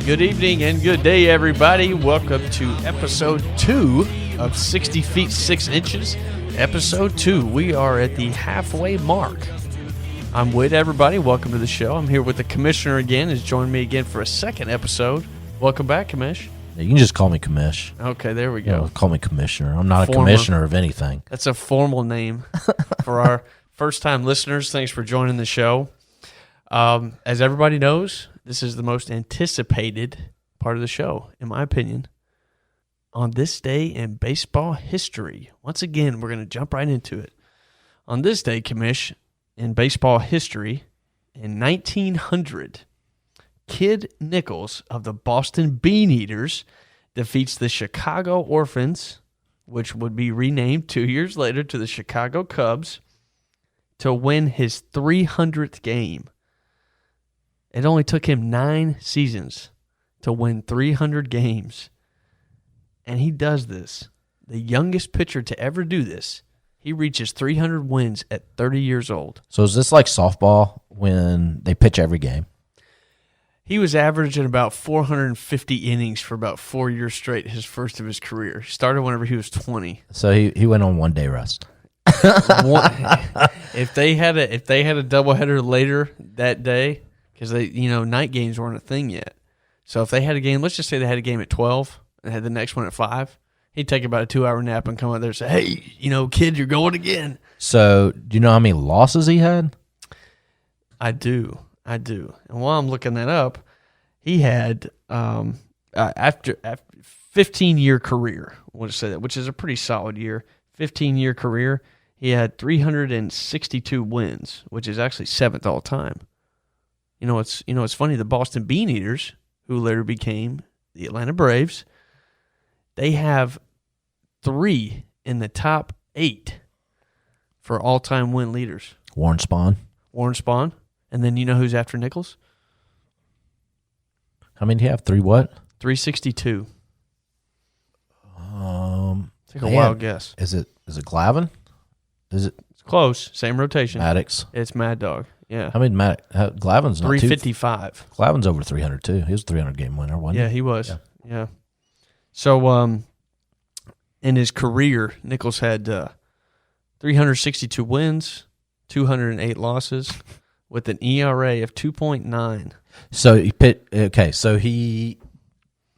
Good evening and good day, everybody. Welcome to episode 2 of 60 feet 6 inches. Episode 2. We are at the halfway mark. I'm Whit, everybody. Welcome to the show. I'm here with the commissioner again. He's joined me again for a second episode. Welcome back, Commish. Yeah, you can just call me Commish. Okay, there we go. Call me commissioner. I'm not a commissioner of anything. That's a formal name for our first-time listeners. Thanks for joining the show. As everybody knows, this is the most anticipated part of the show, in my opinion. On this day in baseball history, once again, we're going to jump right into it. On this day, Commish, in baseball history, in 1900, Kid Nichols of the Boston Bean Eaters defeats the Chicago Orphans, which would be renamed 2 years later to the Chicago Cubs, to win his 300th game. It only took him 9 seasons to win 300 games. And he does this. The youngest pitcher to ever do this. He reaches 300 wins at 30 years old. So is this like softball when they pitch every game? He was averaging about 450 innings for about 4 years straight, his first of his career. He started whenever he was 20. So he went on 1 day rest. If they had a doubleheader later that day, because night games weren't a thing yet. So if they had a game, let's just say they had a game at 12 and had the next one at 5, he'd take about a 2-hour nap and come out there and say, "Hey, kid, you're going again." So do you know how many losses he had? I do. And while I'm looking that up, he had after 15-year career, we'll just say that, which is a pretty solid year. 15-year career, he had 362 wins, which is actually 7th all time. It's funny. The Boston Bean Eaters, who later became the Atlanta Braves, they have 3 in the top 8 for all-time win leaders. Warren Spahn. And then you know who's after Nichols? How many do you have? 3 what? 362. Take a wild guess. Is it Glavine? It's close. Same rotation. Maddox. It's Mad Dog. Yeah. How many Glavine's not 355. Glavine's over 300 too. He was a 300 game winner, wasn't he? Yeah, he was. Yeah. So in his career, Nichols had 362 wins, 208 losses, with an ERA of 2.9. So he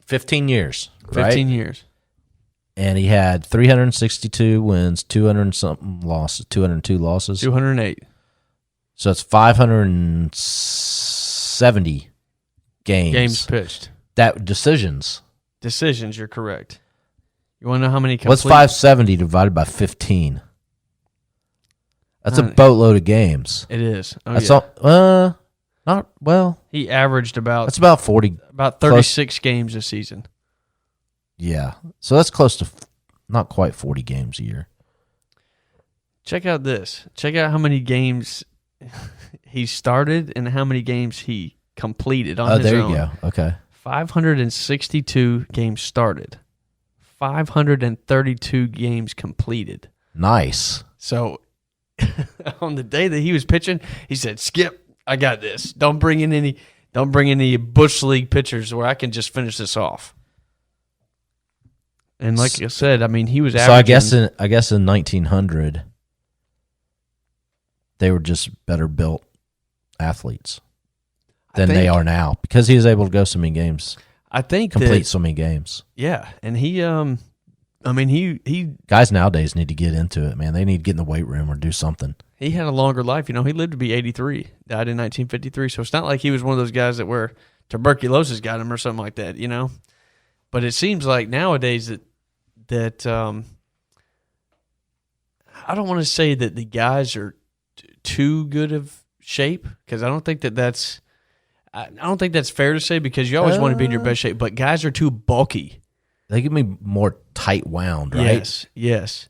15 years, right? 15 years. And he had 362 wins, 200-something losses, 202 losses. 208. So it's 570 games. Games pitched. Decisions, you're correct. You want to know how many What's 570 divided by 15? That's a boatload of games. It is. Not well. He averaged That's about 40. About 36 games a season. Yeah. So that's close to not quite 40 games a year. Check out this. Check out how many games he started and how many games he completed on his own. Oh, there you go. Okay. 562 games started. 532 games completed. Nice. So on the day that he was pitching, he said, "Skip, I got this. Don't bring in any Bush League pitchers where I can just finish this off." And like I said, he was averaging. So I guess in 1900, they were just better built athletes than they are now because he was able to go so many games. I think complete so many games. Yeah, and he guys nowadays need to get into it, man. They need to get in the weight room or do something. He had a longer life. He lived to be 83. Died in 1953. So it's not like he was one of those guys that where tuberculosis got him or something like that, But it seems like nowadays that I don't want to say that the guys are too good of shape because I don't think that's fair to say because you always want to be in your best shape. But guys are too bulky. They can be more tight wound, right? Yes.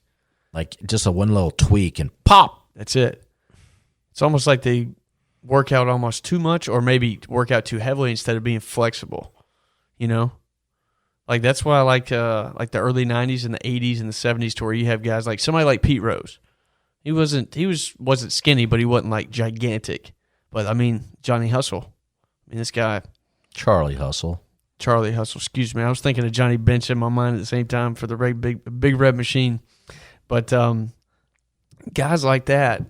Like just one little tweak and pop. That's it. It's almost like they work out almost too much or maybe work out too heavily instead of being flexible, Like that's why I like the early 90s and the 80s and the 70s to where you have guys like somebody like Pete Rose. He wasn't skinny, but he wasn't like gigantic. But Johnny Hustle. This guy Charlie Hustle. Charlie Hustle. Excuse me. I was thinking of Johnny Bench in my mind at the same time for the big red machine. But guys like that,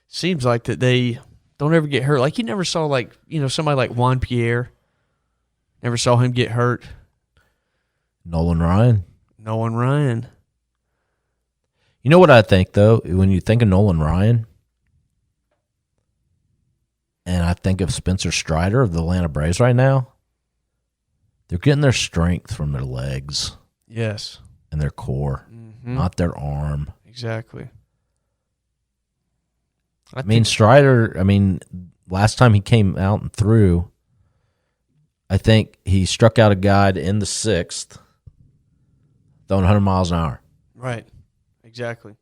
seems like that they don't ever get hurt. Like you never saw somebody like Juan Pierre. Never saw him get hurt. Nolan Ryan. You know what I think, though? When you think of Nolan Ryan, and I think of Spencer Strider of the Atlanta Braves right now, they're getting their strength from their legs. Yes. And their core, not their arm. Exactly. I mean, Strider, last time he came out and threw, I think he struck out a guy in the sixth, throwing 100 miles an hour. Right. Exactly.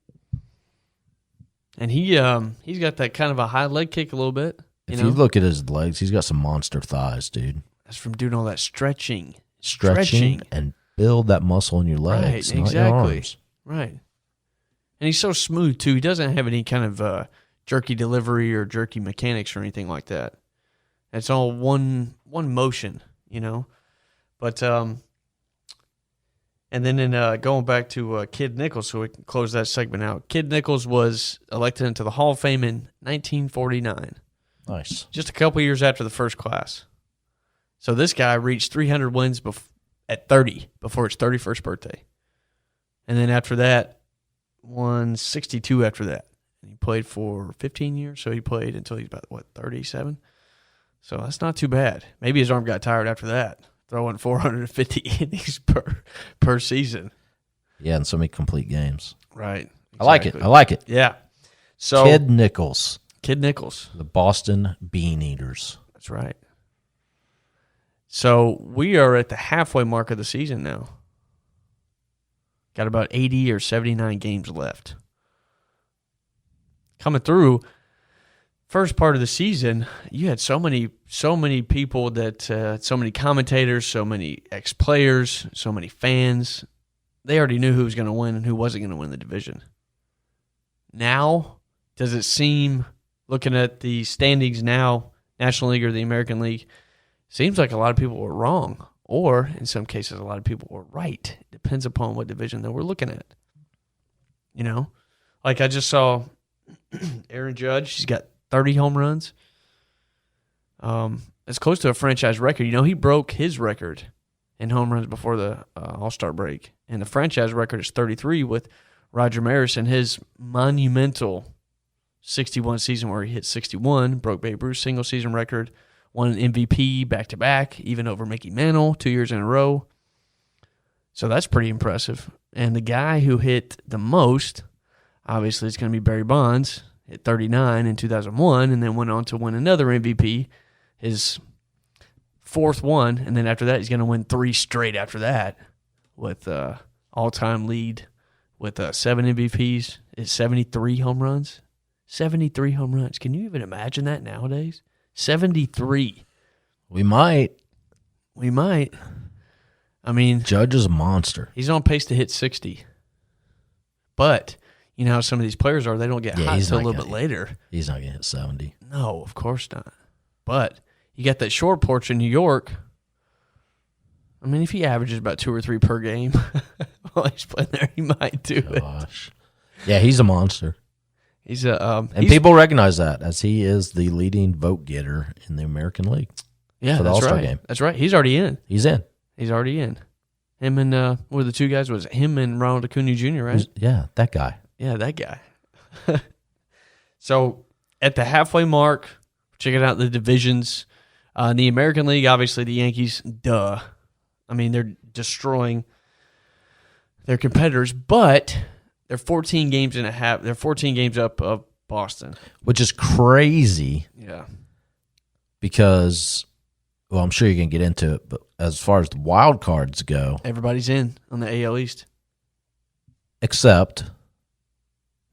And he's got that kind of a high leg kick a little bit. If you look at his legs, he's got some monster thighs, dude. That's from doing all that stretching. And build that muscle in your legs, right, not your arms. Right. And he's so smooth, too. He doesn't have any kind of jerky delivery or jerky mechanics or anything like that. It's all one motion, But and then going back to Kid Nichols, so we can close that segment out. Kid Nichols was elected into the Hall of Fame in 1949. Nice. Just a couple years after the first class. So this guy reached 300 wins at 30 before his 31st birthday. And then after that, won 62 after that. And he played for 15 years, so he played until he's about, 37? So that's not too bad. Maybe his arm got tired after that, throwing 450 innings per season. Yeah, and so many complete games. Right. Exactly. I like it. Yeah. So Kid Nichols. The Boston Bean Eaters. That's right. So we are at the halfway mark of the season now. Got about 80 or 79 games left. Coming through, first part of the season, you had so many people that, so many commentators, so many ex-players, so many fans. They already knew who was going to win and who wasn't going to win the division. Now, does it seem, looking at the standings now, National League or the American League, seems like a lot of people were wrong. Or, in some cases, a lot of people were right. It depends upon what division that we're looking at. Like I just saw Aaron Judge, he's got 30 home runs. It's close to a franchise record. He broke his record in home runs before the All-Star break. And the franchise record is 33 with Roger Maris and his monumental 61 season where he hit 61, broke Babe Ruth's single-season record, won an MVP back-to-back, even over Mickey Mantle 2 years in a row. So that's pretty impressive. And the guy who hit the most, obviously, it's going to be Barry Bonds, hit 39 in 2001, and then went on to win another MVP, his fourth one, and then after that, he's going to win 3 straight after that with all-time lead with 7 MVPs. It's 73 home runs. 73 home runs. Can you even imagine that nowadays? 73. We might. I mean, Judge is a monster. He's on pace to hit 60. But you know how some of these players are, they don't get hot until a little bit later. He's not going to hit 70. No, of course not. But you got that short porch in New York. I mean, if he averages about 2 or 3 per game while he's playing there, he might do it. Yeah, he's a monster. And people recognize that as he is the leading vote getter in the American League. Yeah, for the All-Star game. That's right. He's already in. He's already in. Him and what were the 2 guys? Was it him and Ronald Acuna Jr., right? Yeah, that guy. Yeah, that guy. So at the halfway mark, checking out the divisions. In the American League, obviously the Yankees, duh. I mean, they're destroying their competitors, but they're 14 games and a half. They're 14 games up of Boston, which is crazy. Yeah, because, well, I'm sure you can get into it, but as far as the wild cards go, everybody's in on the AL East, except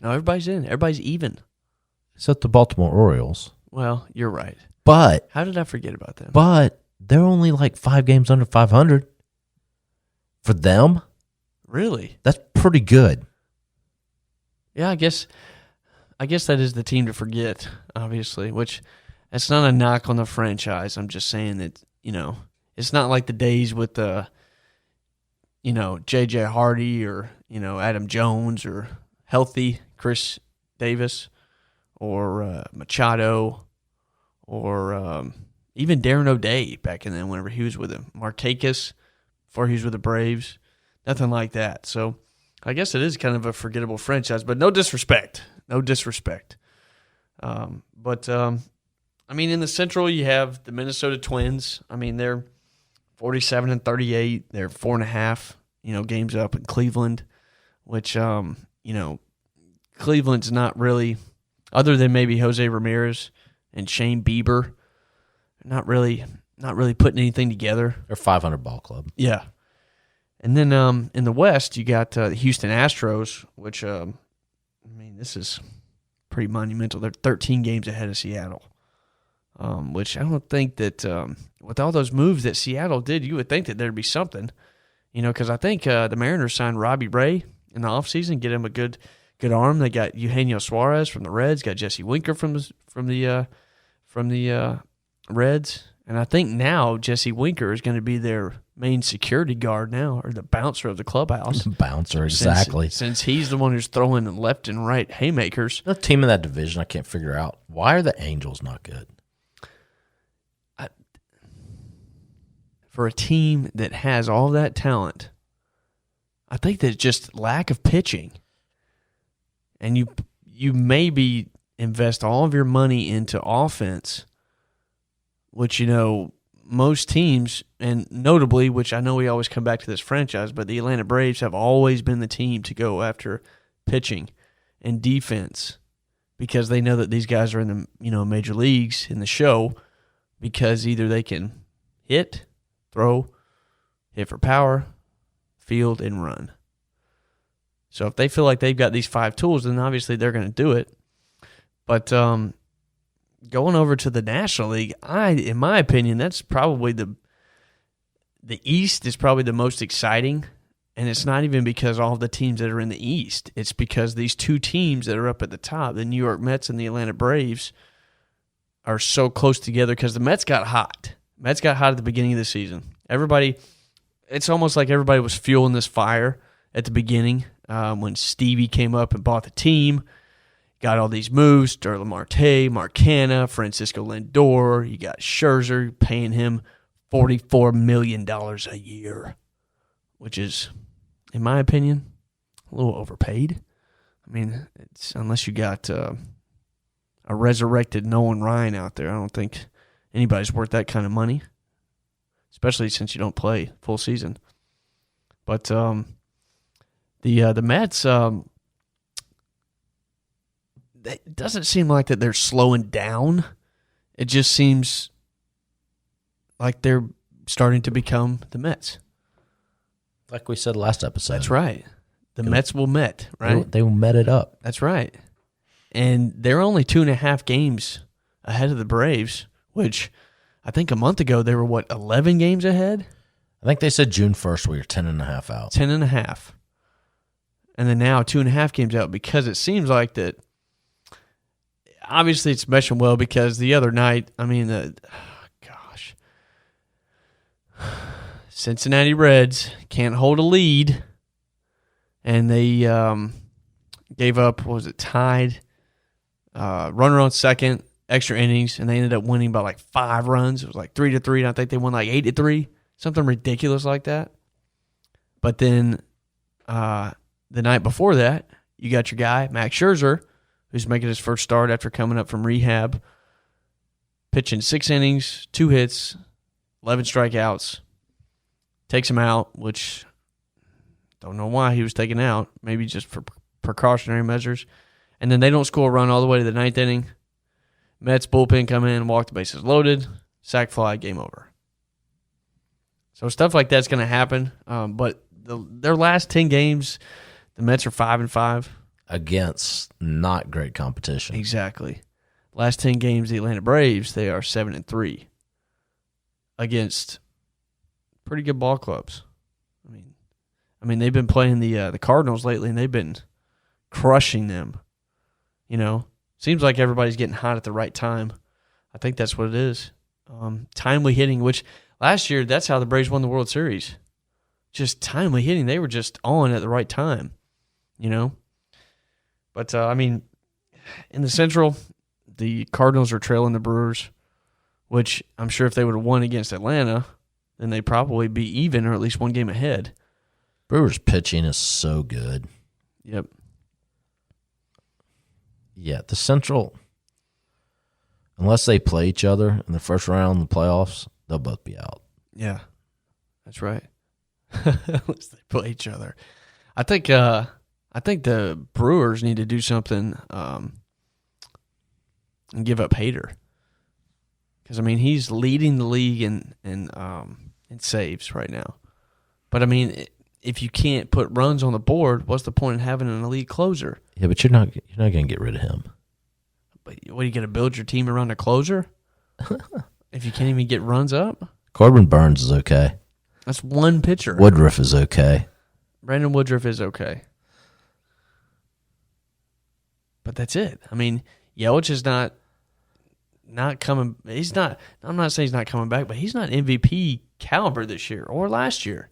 everybody's in. Everybody's even, except the Baltimore Orioles. Well, you're right. But how did I forget about them? But they're only like 5 games under 500 for them. Really? That's pretty good. Yeah, I guess that is the team to forget, obviously, which that's not a knock on the franchise. I'm just saying that, It's not like the days with J.J. Hardy or, Adam Jones or healthy Chris Davis or Machado or even Darren O'Day back in then whenever he was with him. Markakis before he was with the Braves. Nothing like that. So I guess it is kind of a forgettable franchise, but no disrespect. No disrespect. In the Central, you have the Minnesota Twins. I mean, they're 47-38. They're 4.5, games up in Cleveland, which, Cleveland's not really, other than maybe Jose Ramirez and Shane Bieber, not really putting anything together. They're 500 ball club. Yeah. And then in the West, you got the Houston Astros, which, this is pretty monumental. They're 13 games ahead of Seattle, which I don't think that with all those moves that Seattle did, you would think that there'd be something, because I think the Mariners signed Robbie Ray in the offseason, get him a good arm. They got Eugenio Suarez from the Reds, got Jesse Winker from the Reds. And I think now Jesse Winker is going to be their main security guard now, or the bouncer of the clubhouse. Bouncer, exactly. Since he's the one who's throwing left and right haymakers. The team in that division, I can't figure out. Why are the Angels not good? For a team that has all that talent, I think that it's just lack of pitching. And you maybe invest all of your money into offense, which, most teams, and notably, which I know we always come back to this franchise, but the Atlanta Braves have always been the team to go after pitching and defense because they know that these guys are in the major leagues in the show because either they can hit, throw, hit for power, field, and run. So if they feel like they've got these 5 tools, then obviously they're going to do it. But going over to the National League, in my opinion, that's probably the East is probably the most exciting, and it's not even because all the teams that are in the East. It's because these 2 teams that are up at the top, the New York Mets and the Atlanta Braves, are so close together because the Mets got hot. Mets got hot at the beginning of the season. It's almost like everybody was fueling this fire at the beginning when Stevie came up and bought the team. Got all these moves, Starlin Marte, Marcana, Francisco Lindor. You got Scherzer paying him $44 million a year, which is, in my opinion, a little overpaid. I mean, it's unless you got a resurrected Nolan Ryan out there, I don't think anybody's worth that kind of money, especially since you don't play full season. But the Mets, it doesn't seem like that they're slowing down. It just seems like they're starting to become the Mets. Like we said last episode. That's right. The Mets will Met, right? They will Met it up. That's right. And they're only 2.5 games ahead of the Braves, which I think a month ago they were, 11 games ahead? I think they said June 1st we were 10.5 out. 10.5. And then now 2.5 games out because it seems like that. Obviously, it's meshing well because the other night, Cincinnati Reds can't hold a lead, and they gave up, tied, runner on second, extra innings, and they ended up winning by 5 runs. It was 3-3, and I think they won 8-3, something ridiculous like that. But then the night before that, you got your guy, Max Scherzer, who's making his first start after coming up from rehab, pitching 6 innings, 2 hits, 11 strikeouts, takes him out, which don't know why he was taken out, maybe just for precautionary measures. And then they don't score a run all the way to the 9th inning. Mets bullpen come in, walk the bases loaded, sac fly, game over. So stuff like that's going to happen. But their last 10 games, the Mets are 5-5. Against not great competition. Exactly. Last 10 games, the Atlanta Braves, they are 7-3 against pretty good ball clubs. I mean, they've been playing the Cardinals lately, and they've been crushing them. Seems like everybody's getting hot at the right time. I think that's what it is. Timely hitting, which, Last year, that's how the Braves won the World Series. Just timely hitting. They were just on at the right time, you know? But, I mean, in the Central, the Cardinals are trailing the Brewers, which I'm sure if they would have won against Atlanta, then they'd probably be even or at least one game ahead. Brewers pitching is so good. Yep. Yeah, the Central, unless they play each other in the first round in the playoffs, they'll both be out. Yeah, that's right. Unless they play each other. I think the Brewers need to do something and give up Hader. Because, I mean, he's leading the league in saves right now. But, I mean, if you can't put runs on the board, what's the point in having an elite closer? Yeah, but you're not going to get rid of him. But what, are you going to build your team around a closer? If you can't even get runs up? Corbin Burns is okay. That's one pitcher. Woodruff is okay. Brandon Woodruff is okay. But that's it. I mean, Yelich is not coming. He's not. I'm not saying he's not coming back, but he's not MVP caliber this year or last year.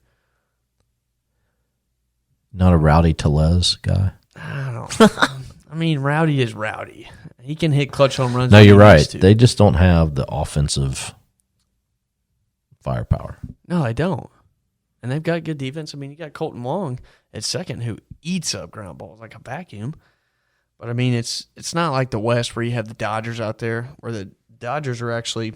Not a Rowdy Tellez guy. I don't. I mean, Rowdy is Rowdy. He can hit clutch home runs. No, you're right. They just don't have the offensive firepower. No, they don't. And they've got good defense. I mean, you got Colton Wong at second who eats up ground balls like a vacuum. But, I mean, it's not like the West where you have the Dodgers out there, where the Dodgers are actually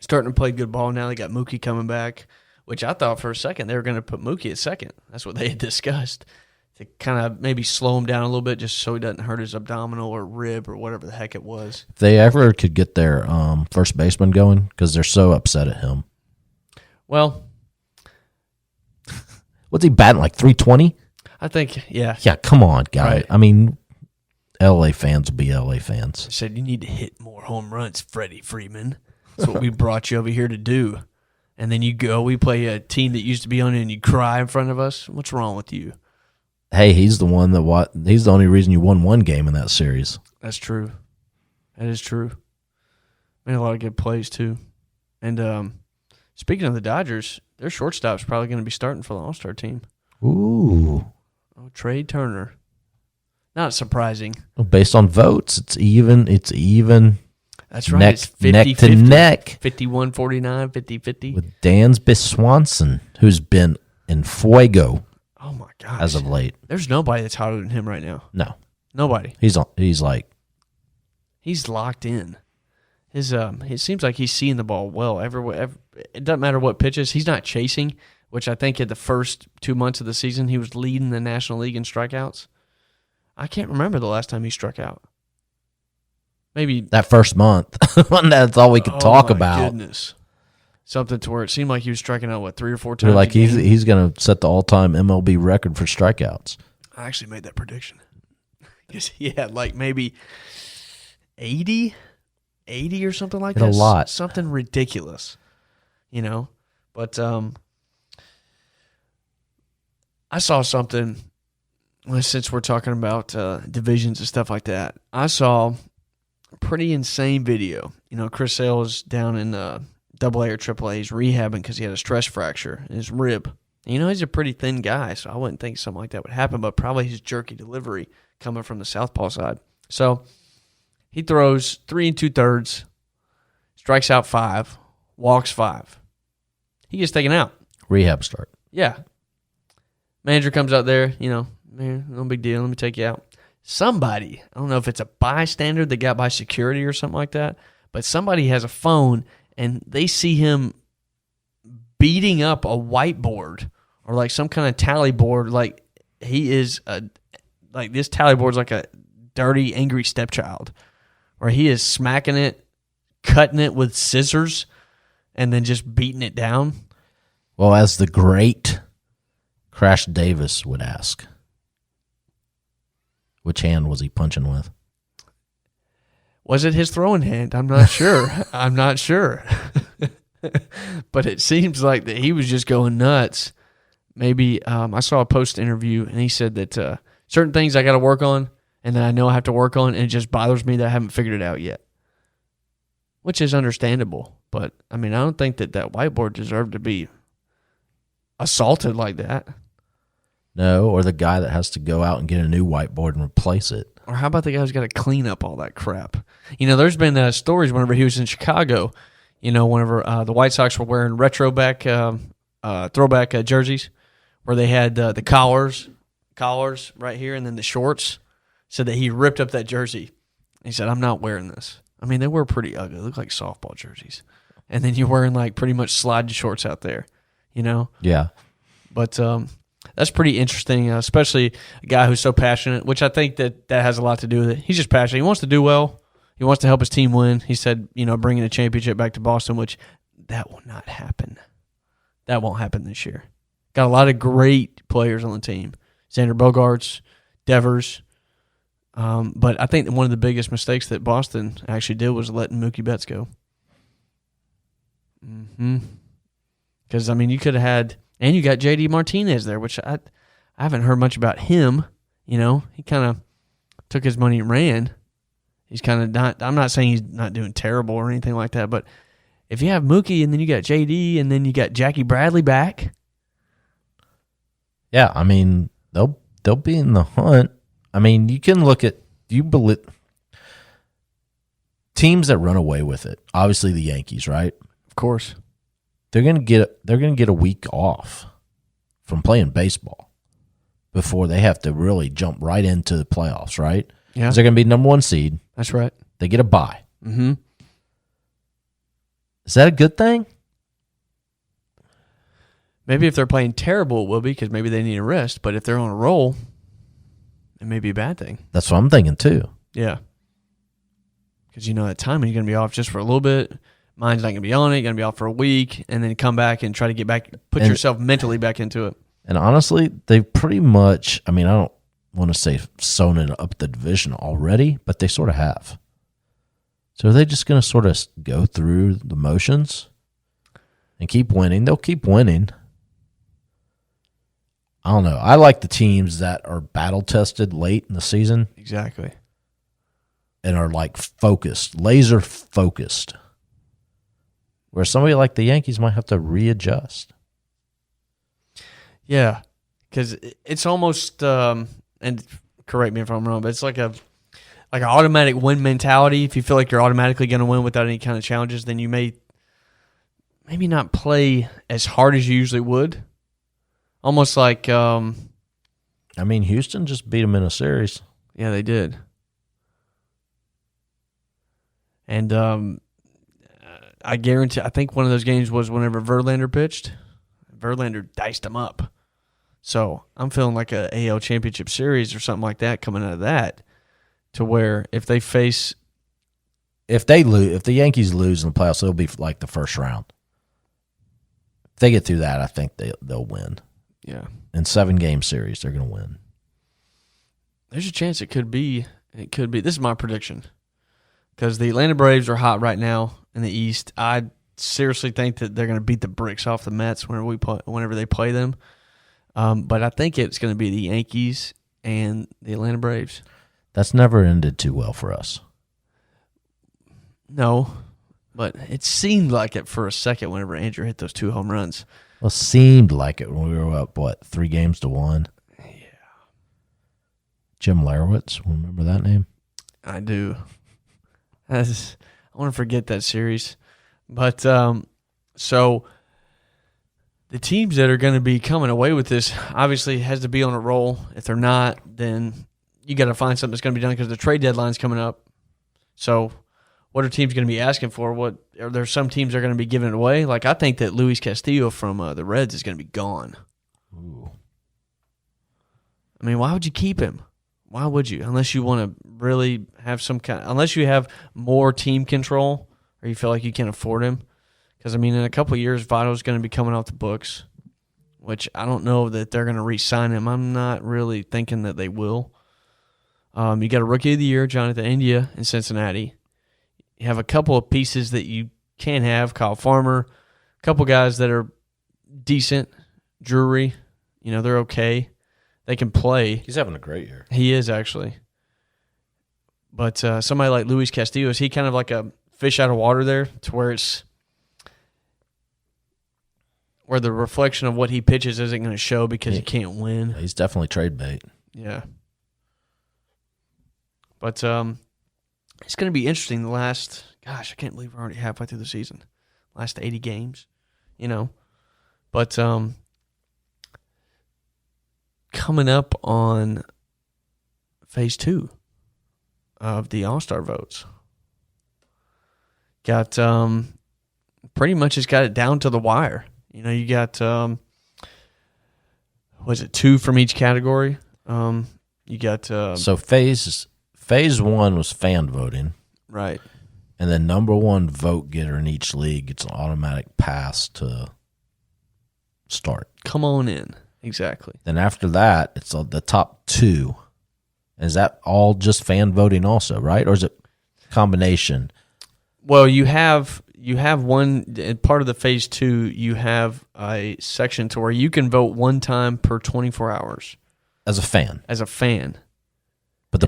starting to play good ball now. They got Mookie coming back, which I thought for a second they were going to put Mookie at second. That's what they had discussed, to kind of maybe slow him down a little bit just so he doesn't hurt his abdominal or rib or whatever the heck it was. If they ever could get their first baseman going, because they're so upset at him. Well, what's he batting, like 320? I think, yeah. Yeah, come on, guy. Right. I mean, LA fans will be LA fans. I said, you need to hit more home runs, Freddie Freeman. That's what we brought you over here to do. And then you go, we play a team that used to be on it, and you cry in front of us. What's wrong with you? Hey, he's the one he's the only reason you won one game in that series. That's true. That is true. Made a lot of good plays, too. And speaking of the Dodgers, their shortstop's probably going to be starting for the All-Star team. Ooh. Oh, Trey Turner. Not surprising. Based on votes, it's even. That's right. Neck, it's 50, neck to 50, neck. 51-49, 50-50. With Dansby Swanson, who's been in fuego. Oh, my gosh. As of late. There's nobody that's hotter than him right now. No. Nobody. He's locked in. It seems like he's seeing the ball well. It doesn't matter what pitches. He's not chasing, which I think in the first 2 months of the season, he was leading the National League in strikeouts. I can't remember the last time he struck out. Maybe that first month. That's all we could talk about. Goodness. Something to where it seemed like he was striking out, 3 or 4 times. Like he's going to set the all-time MLB record for strikeouts. I actually made that prediction. He had like maybe 80 or something like that. A lot. Something ridiculous, you know. But I saw something, since we're talking about divisions and stuff like that. I saw a pretty insane video. You know, Chris Sale is down in AA or AAA. He's rehabbing because he had a stress fracture in his rib. And, you know, he's a pretty thin guy, so I wouldn't think something like that would happen, but probably his jerky delivery coming from the southpaw side. So he throws 3 2/3, strikes out 5, walks 5. He gets taken out. Rehab start. Yeah. Manager comes out there, you know, man, no big deal. Let me take you out. Somebody, I don't know if it's a bystander that got by security or something like that, but somebody has a phone and they see him beating up a whiteboard or like some kind of tally board. Like he is like this tally board's like a dirty, angry stepchild where he is smacking it, cutting it with scissors, and then just beating it down. Well, as the great Crash Davis would ask, which hand was he punching with? Was it his throwing hand? I'm not sure. I'm not sure. But it seems like that he was just going nuts. Maybe I saw a post interview, and he said that certain things I got to work on, and that I know I have to work on, and it just bothers me that I haven't figured it out yet. Which is understandable. But, I mean, I don't think that whiteboard deserved to be assaulted like that. No, or the guy that has to go out and get a new whiteboard and replace it. Or how about the guy who's got to clean up all that crap? There's been stories whenever he was in Chicago, whenever the White Sox were wearing throwback jerseys where they had the collars right here and then the shorts, said that he ripped up that jersey. He said, I'm not wearing this. I mean, they were pretty ugly. They look like softball jerseys. And then you're wearing like pretty much slide shorts out there, Yeah. But that's pretty interesting, especially a guy who's so passionate, which I think that has a lot to do with it. He's just passionate. He wants to do well. He wants to help his team win. He said, bringing a championship back to Boston, which that will not happen. That won't happen this year. Got a lot of great players on the team. Xander Bogaerts, Devers. But I think one of the biggest mistakes that Boston actually did was letting Mookie Betts go. Because, you could have had... And you got J.D. Martinez there, which I haven't heard much about him. He kind of took his money and ran. He's kind of not – I'm not saying he's not doing terrible or anything like that, but if you have Mookie and then you got J.D. and then you got Jackie Bradley back. Yeah, they'll be in the hunt. You can look at teams that run away with it. Obviously the Yankees, right? Of course. They're gonna get a week off from playing baseball before they have to really jump right into the playoffs, right? Yeah, 'cause they're gonna be number 1 seed. That's right. They get a bye. Mm-hmm. Is that a good thing? Maybe if they're playing terrible, it will be because maybe they need a rest. But if they're on a roll, it may be a bad thing. That's what I'm thinking too. Yeah, because that timing, you're gonna be off just for a little bit. Mind's not going to be on it. You're going to be off for a week and then come back and try to get back, put yourself mentally back into it. And honestly, they've pretty much, I don't want to say sewn it up the division already, but they sort of have. So are they just going to sort of go through the motions and keep winning? They'll keep winning. I don't know. I like the teams that are battle-tested late in the season. Exactly. And are like focused, laser focused. Where somebody like the Yankees might have to readjust. Yeah, because it's almost, and correct me if I'm wrong, but it's like an automatic win mentality. If you feel like you're automatically going to win without any kind of challenges, then you maybe not play as hard as you usually would. Almost like... Houston just beat them in a series. Yeah, they did. And... I guarantee. I think one of those games was whenever Verlander pitched. Verlander diced him up. So I'm feeling like a AL Championship Series or something like that coming out of that, to where if they face, if the Yankees lose in the playoffs, it'll be like the first round. If they get through that, I think they'll win. Yeah, in 7-game series, they're going to win. There's a chance it could be. This is my prediction. Because the Atlanta Braves are hot right now in the East. I seriously think that they're going to beat the bricks off the Mets whenever they play them. But I think it's going to be the Yankees and the Atlanta Braves. That's never ended too well for us. No, but it seemed like it for a second whenever Andrew hit those 2 home runs. Well, it seemed like it when we were up, 3-1? Yeah. Jim Larowitz, remember that name? I do. I want to forget that series. But so the teams that are going to be coming away with this obviously has to be on a roll. If they're not, then you got to find something that's going to be done because the trade deadline's coming up. So what are teams going to be asking for? Are there some teams that are going to be giving it away? Like I think that Luis Castillo from the Reds is going to be gone. Ooh. Why would you keep him? Why would you? Unless you want to really have unless you have more team control or you feel like you can't afford him. Because, in a couple of years, Votto's going to be coming off the books, which I don't know that they're going to re-sign him. I'm not really thinking that they will. You got a Rookie of the Year, Jonathan India in Cincinnati. You have a couple of pieces that you can have, Kyle Farmer, a couple guys that are decent, Drury, they're okay. They can play. He's having a great year. He is, actually. But somebody like Luis Castillo, is he kind of like a fish out of water there to where it's where the reflection of what he pitches isn't going to show because he can't win. He's definitely trade bait. Yeah. But it's going to be interesting the last, gosh, I can't believe we're already halfway through the season. Last 80 games, But coming up on phase 2 of the All-Star votes. Got pretty much has got it down to the wire. You got was it 2 from each category? You got so phase 1 was fan voting, right, and then number 1 vote getter in each league gets an automatic pass to start. Come on in, exactly. Then after that, it's the top 2. Is that all just fan voting also, right, or is it combination? Well, you have one part of the phase 2. You have a section to where you can vote one time per 24 hours As a fan. But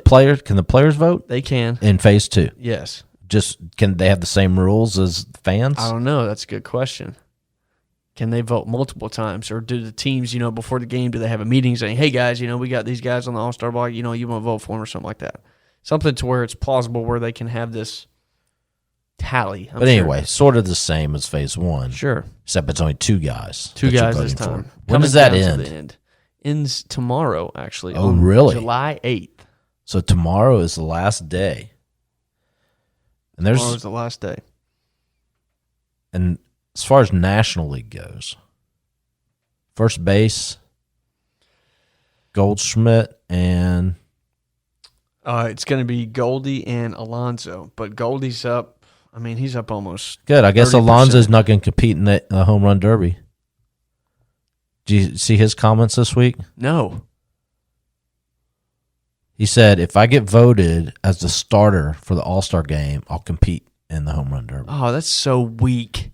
Can the players vote? They can In phase 2. Yes. Just can they have the same rules as fans? I don't know. That's a good question. Can they vote multiple times, or do the teams, before the game, do they have a meeting saying, "Hey guys, we got these guys on the All-Star block. You want to vote for them," or something like that? Something to where it's plausible where they can have this tally. But anyway, sort of the same as phase 1. Sure. Except it's only 2 guys. 2 that you're guys this voting time. for. When does that Coming down end? to the end. Ends tomorrow, actually. Oh, on really? July 8th. So tomorrow is the last day. And Tomorrow's the last day. And as far as National League goes, first base, Goldschmidt and It's going to be Goldie and Alonso, but Goldie's up. I mean, he's up almost. Good. I guess 30%. Alonso's not going to compete in the home run derby. Do you see his comments this week? No. He said, if I get voted as the starter for the All-Star game, I'll compete in the home run derby. Oh, that's so weak.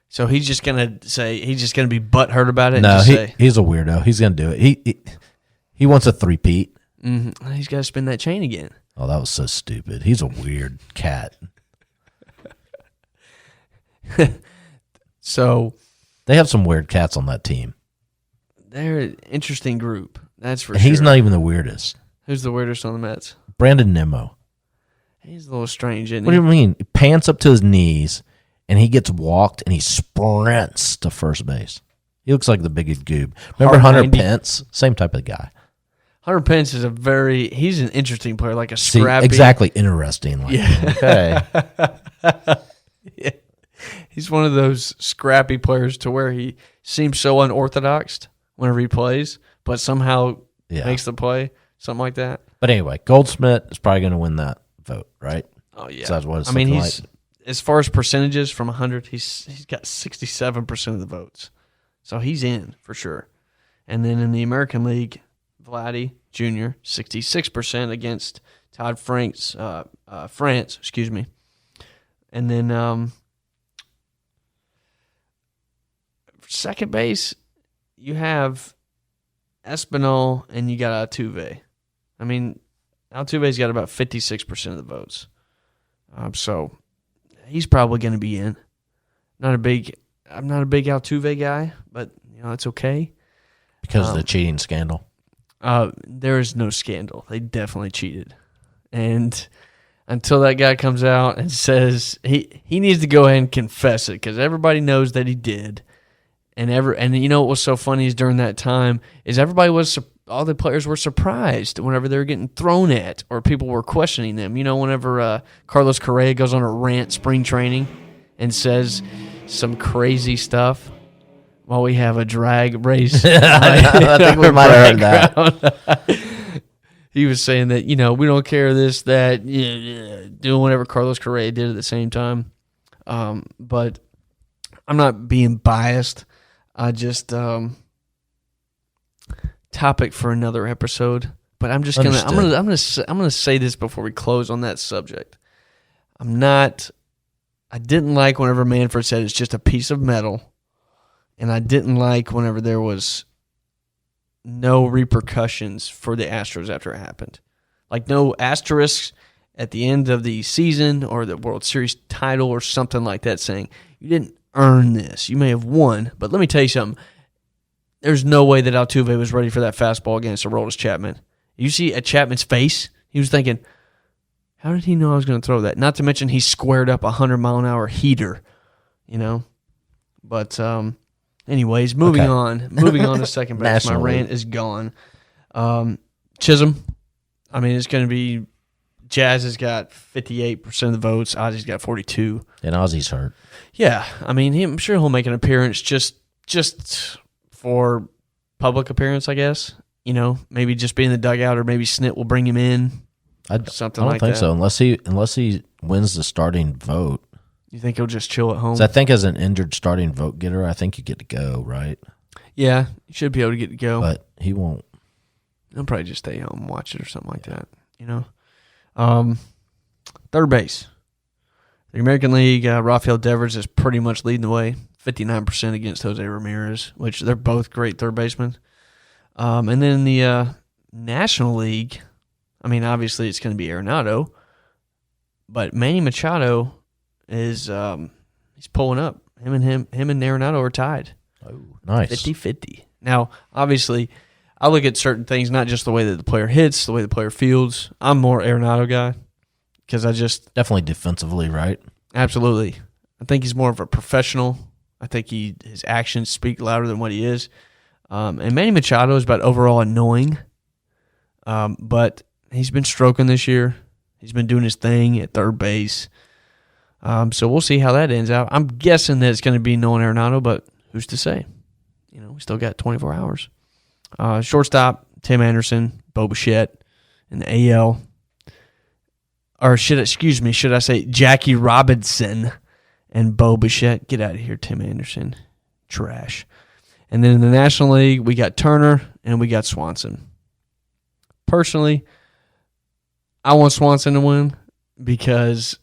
So he's just going to be butthurt about it? No, and just say, he's a weirdo. He's going to do it. He wants a three-peat. mm-hmm. He's got to spin that chain again. Oh, that was so stupid. He's a weird cat. So they have some weird cats on that team. They're an interesting group. That's for and sure. He's not even the weirdest. Who's the weirdest on the Mets? Brandon Nimmo. He's a little strange, isn't he? What do you mean? Pants up to his knees, and he gets walked, and he sprints to first base. He looks like the biggest goob. Remember Hunter 90. Pence? Same type of guy. Hunter Pence is he's an interesting player, like a See, scrappy. exactly interesting. Like, Yeah. okay. Yeah. He's one of those scrappy players to where he seems so unorthodox whenever he plays, but somehow makes the play, something like that. But anyway, Goldsmith is probably going to win that vote, right? Oh yeah. So that's what it's he's like. As far as percentages from 100, he's got 67% of the votes, so he's in for sure. And then in the American League, Vladdy Jr. 66% against Todd France. Excuse me. And then second base, you have Espinal and you got Altuve. I mean, Altuve's got about 56% of the votes. So he's probably going to be in. I'm not a big Altuve guy, but it's okay. Because of the cheating scandal. There is no scandal. They definitely cheated. And until that guy comes out and says he needs to go ahead and confess it, because everybody knows that he did. And what was so funny is during that time is all the players were surprised whenever they were getting thrown at or people were questioning them. Whenever Carlos Correa goes on a rant spring training and says some crazy stuff while we have a drag race. I think we might have heard that. He was saying that, we don't care this, that, doing whatever Carlos Correa did at the same time. But I'm not being biased. I just topic for another episode. But I'm just gonna say this before we close on that subject. I didn't like whenever Manfred said it's just a piece of metal, and I didn't like whenever there was no repercussions for the Astros after it happened. Like no asterisks at the end of the season or the World Series title or something like that saying you didn't earned this. You may have won. But let me tell you something. There's no way that Altuve was ready for that fastball against Aroldis Chapman. You see at Chapman's face, he was thinking, how did he know I was going to throw that? Not to mention he squared up a 100-mile-an-hour heater, But anyways, moving on. Moving on to second base. My rant is gone. Chisholm, it's going to be Jazz has got 58% of the votes. Ozzy's got 42%. And Ozzy's hurt. Yeah, I'm sure he'll make an appearance just for public appearance, I guess. Maybe just be in the dugout, or maybe Snit will bring him in. I don't think so, unless he wins the starting vote. You think he'll just chill at home? So I think as an injured starting vote getter, I think you get to go, right? Yeah, you should be able to get to go. But he won't. He'll probably just stay home and watch it or something like that, Third base. The American League, Rafael Devers is pretty much leading the way, 59% against Jose Ramirez, which they're both great third basemen. And then in the National League, obviously it's going to be Arenado, but Manny Machado is he's pulling up. Him and Arenado are tied. Oh, nice. 50-50. Now, obviously, I look at certain things, not just the way that the player hits, the way the player fields. I'm more Arenado guy because I just... Definitely defensively, right? Absolutely. I think he's more of a professional. I think his actions speak louder than what he is. And Manny Machado is about overall annoying, but he's been stroking this year. He's been doing his thing at third base. So we'll see how that ends out. I'm guessing that it's going to be Nolan Arenado, but who's to say? We still got 24 hours. Shortstop, Tim Anderson, Bo Bichette in the AL. Or should I say Jackie Robinson and Bo Bichette? Get out of here, Tim Anderson. Trash. And then in the National League, we got Turner and we got Swanson. Personally, I want Swanson to win because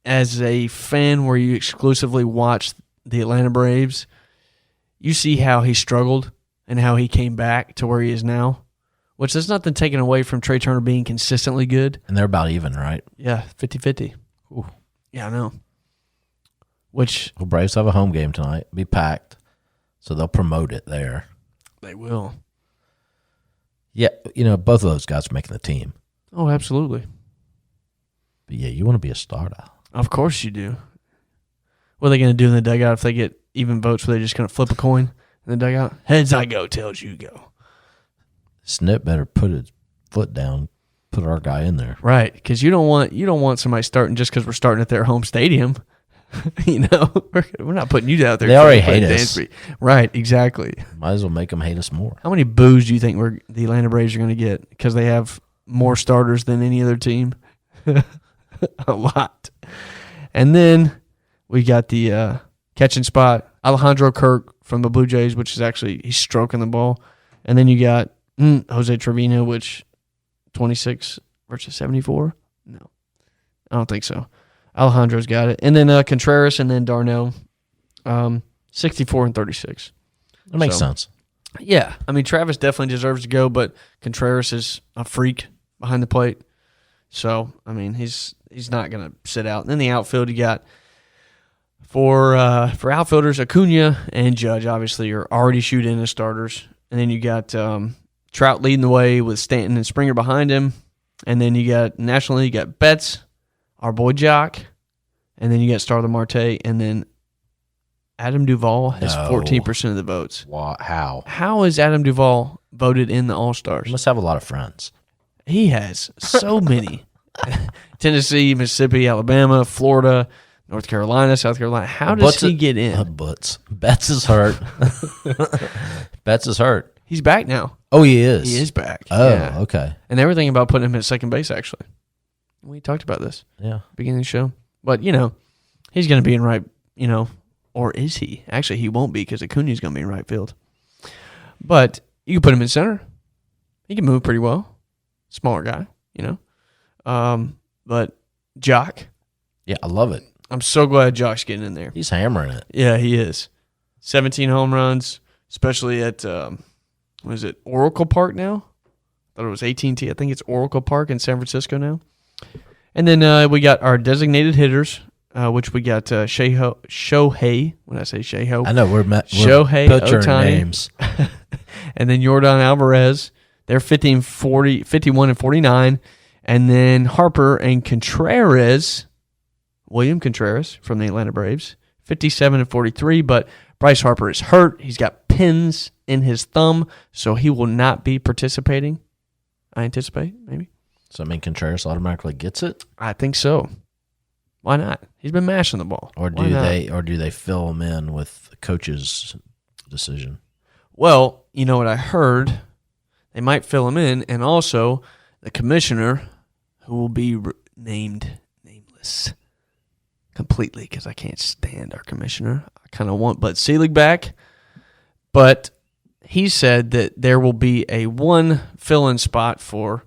as a fan where you exclusively watch the Atlanta Braves, you see how he struggled and how he came back to where he is now, which there's nothing taken away from Trey Turner being consistently good. And they're about even, right? Yeah, 50-50. Ooh. Yeah, I know. Which... Well, Braves have a home game tonight. Be packed. So they'll promote it there. They will. Yeah, both of those guys are making the team. Oh, absolutely. But yeah, you want to be a starter. Of course you do. What are they going to do in the dugout if they get even votes? Were they just going to flip a coin in the dugout? Heads I go, tails you go. Snip better put his foot down, put our guy in there. Right, because you don't want somebody starting just because we're starting at their home stadium. We're not putting you out there. They already hate us. Right, exactly. Might as well make them hate us more. How many boos do you think the Atlanta Braves are going to get because they have more starters than any other team? A lot. And then we got the catching spot, Alejandro Kirk from the Blue Jays, which is actually, he's stroking the ball. And then you got Jose Trevino, which 26 versus 74? No, I don't think so. Alejandro's got it. And then Contreras and then Darnell, 64 and 36. That makes sense. Yeah. Travis definitely deserves to go, but Contreras is a freak behind the plate. So, he's not going to sit out. And then the outfield, you got for outfielders, Acuna and Judge, obviously, are already shooting as starters. And then you got Trout leading the way with Stanton and Springer behind him. And then you got National League, you got Betts, our boy Jock, and then you got Starler Marte, and then Adam Duvall has 14% of the votes. How? How is Adam Duvall voted in the All-Stars? He must have a lot of friends. He has so many. Tennessee, Mississippi, Alabama, Florida, North Carolina, South Carolina. How does he get in? Betts is hurt. Betts is hurt. He's back now. Oh, he is? He is back. Oh, yeah. Okay. And they were thinking about putting him at second base, actually. We talked about this. Yeah. Beginning of the show. But, he's going to be in right, or is he? Actually, he won't be because Acuna's going to be in right field. But you can put him in center. He can move pretty well. Smaller guy, But Jock. Yeah, I love it. I'm so glad Jock's getting in there. He's hammering it. Yeah, he is. 17 home runs, especially at, Oracle Park now? I thought it was AT&T. I think it's Oracle Park in San Francisco now. And then we got our designated hitters. which we got Shohei. When I say Shohei, I know we're Shohei butchering Ohtani. names. And then Yordan Alvarez. They're 51 and 49. And then Harper and Contreras, William Contreras from the Atlanta Braves, 57 and 43. But Bryce Harper is hurt. He's got pins in his thumb, so he will not be participating. I anticipate, maybe. So I mean, Contreras automatically gets it, I think so. Why not? He's been mashing the ball. or do they fill him in with the coach's decision? Well, you know what I heard? They might fill him in, and also the commissioner, who will be nameless completely because I can't stand our commissioner. I kind of want Bud Selig back, but he said that there will be a one fill-in spot for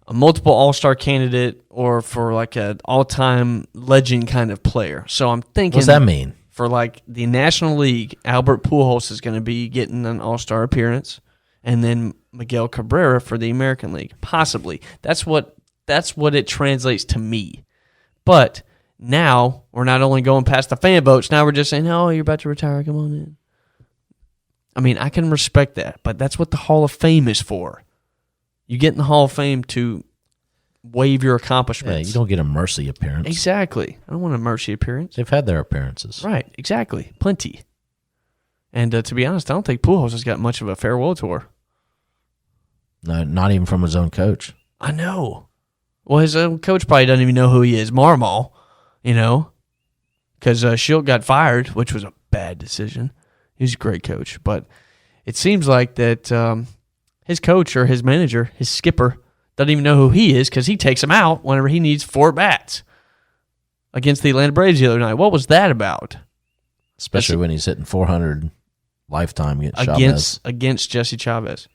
a multiple all-star candidate or for like an all-time legend kind of player. So I'm thinking, What does that mean? For like the National League, Albert Pujols is going to be getting an all-star appearance, and then Miguel Cabrera for the American League, possibly. That's what it translates to me. But now we're not only going past the fan votes. Now we're just saying, "Oh, you're about to retire. Come on in." I mean, I can respect that, but that's what the Hall of Fame is for. You get in the Hall of Fame to waive your accomplishments. Yeah, you don't get a mercy appearance. Exactly. I don't want a mercy appearance. They've had their appearances. Right, exactly. Plenty. And to be honest, I don't think Pujols has got much of a farewell tour. No, not even from his own coach. I know. Well, his own coach probably doesn't even know who he is. Marmol, because Schilt got fired, which was a bad decision. He's a great coach. But it seems like that his coach or his manager, his skipper, doesn't even know who he is because he takes him out whenever he needs 4 bats against the Atlanta Braves the other night. What was that about? Especially when he's hitting 400 lifetime against Jesse Chavez.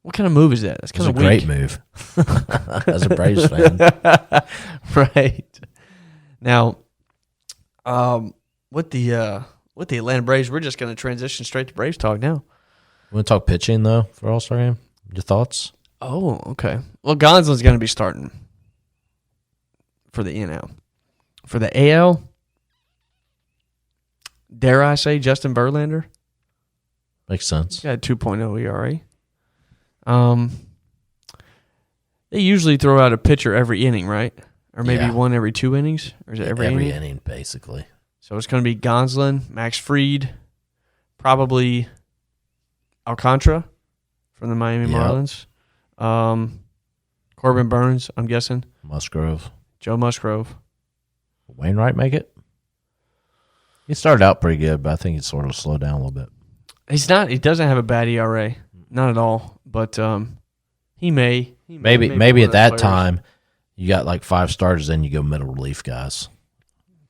What kind of move is that? That's kind of a great move as a Braves fan. Right. Now, with the Atlanta Braves, we're just going to transition straight to Braves talk now. You want to talk pitching, though, for All-Star Game? Your thoughts? Oh, okay. Well, Gonsolin's going to be starting for the NL. For the AL, dare I say Justin Verlander? Makes sense. He's got a 2.0 ERA. They usually throw out a pitcher every inning, right? Or maybe one every 2 innings? Or is it every inning, basically. So it's going to be Gonsolin, Max Fried, probably Alcantara from the Miami Marlins. Corbin Burns, I'm guessing. Joe Musgrove. Wainwright make it? He started out pretty good, but I think he's sort of slowed down a little bit. He doesn't have a bad ERA. Not at all. But he may. Maybe at that time, you got like 5 starters, then you go middle relief guys.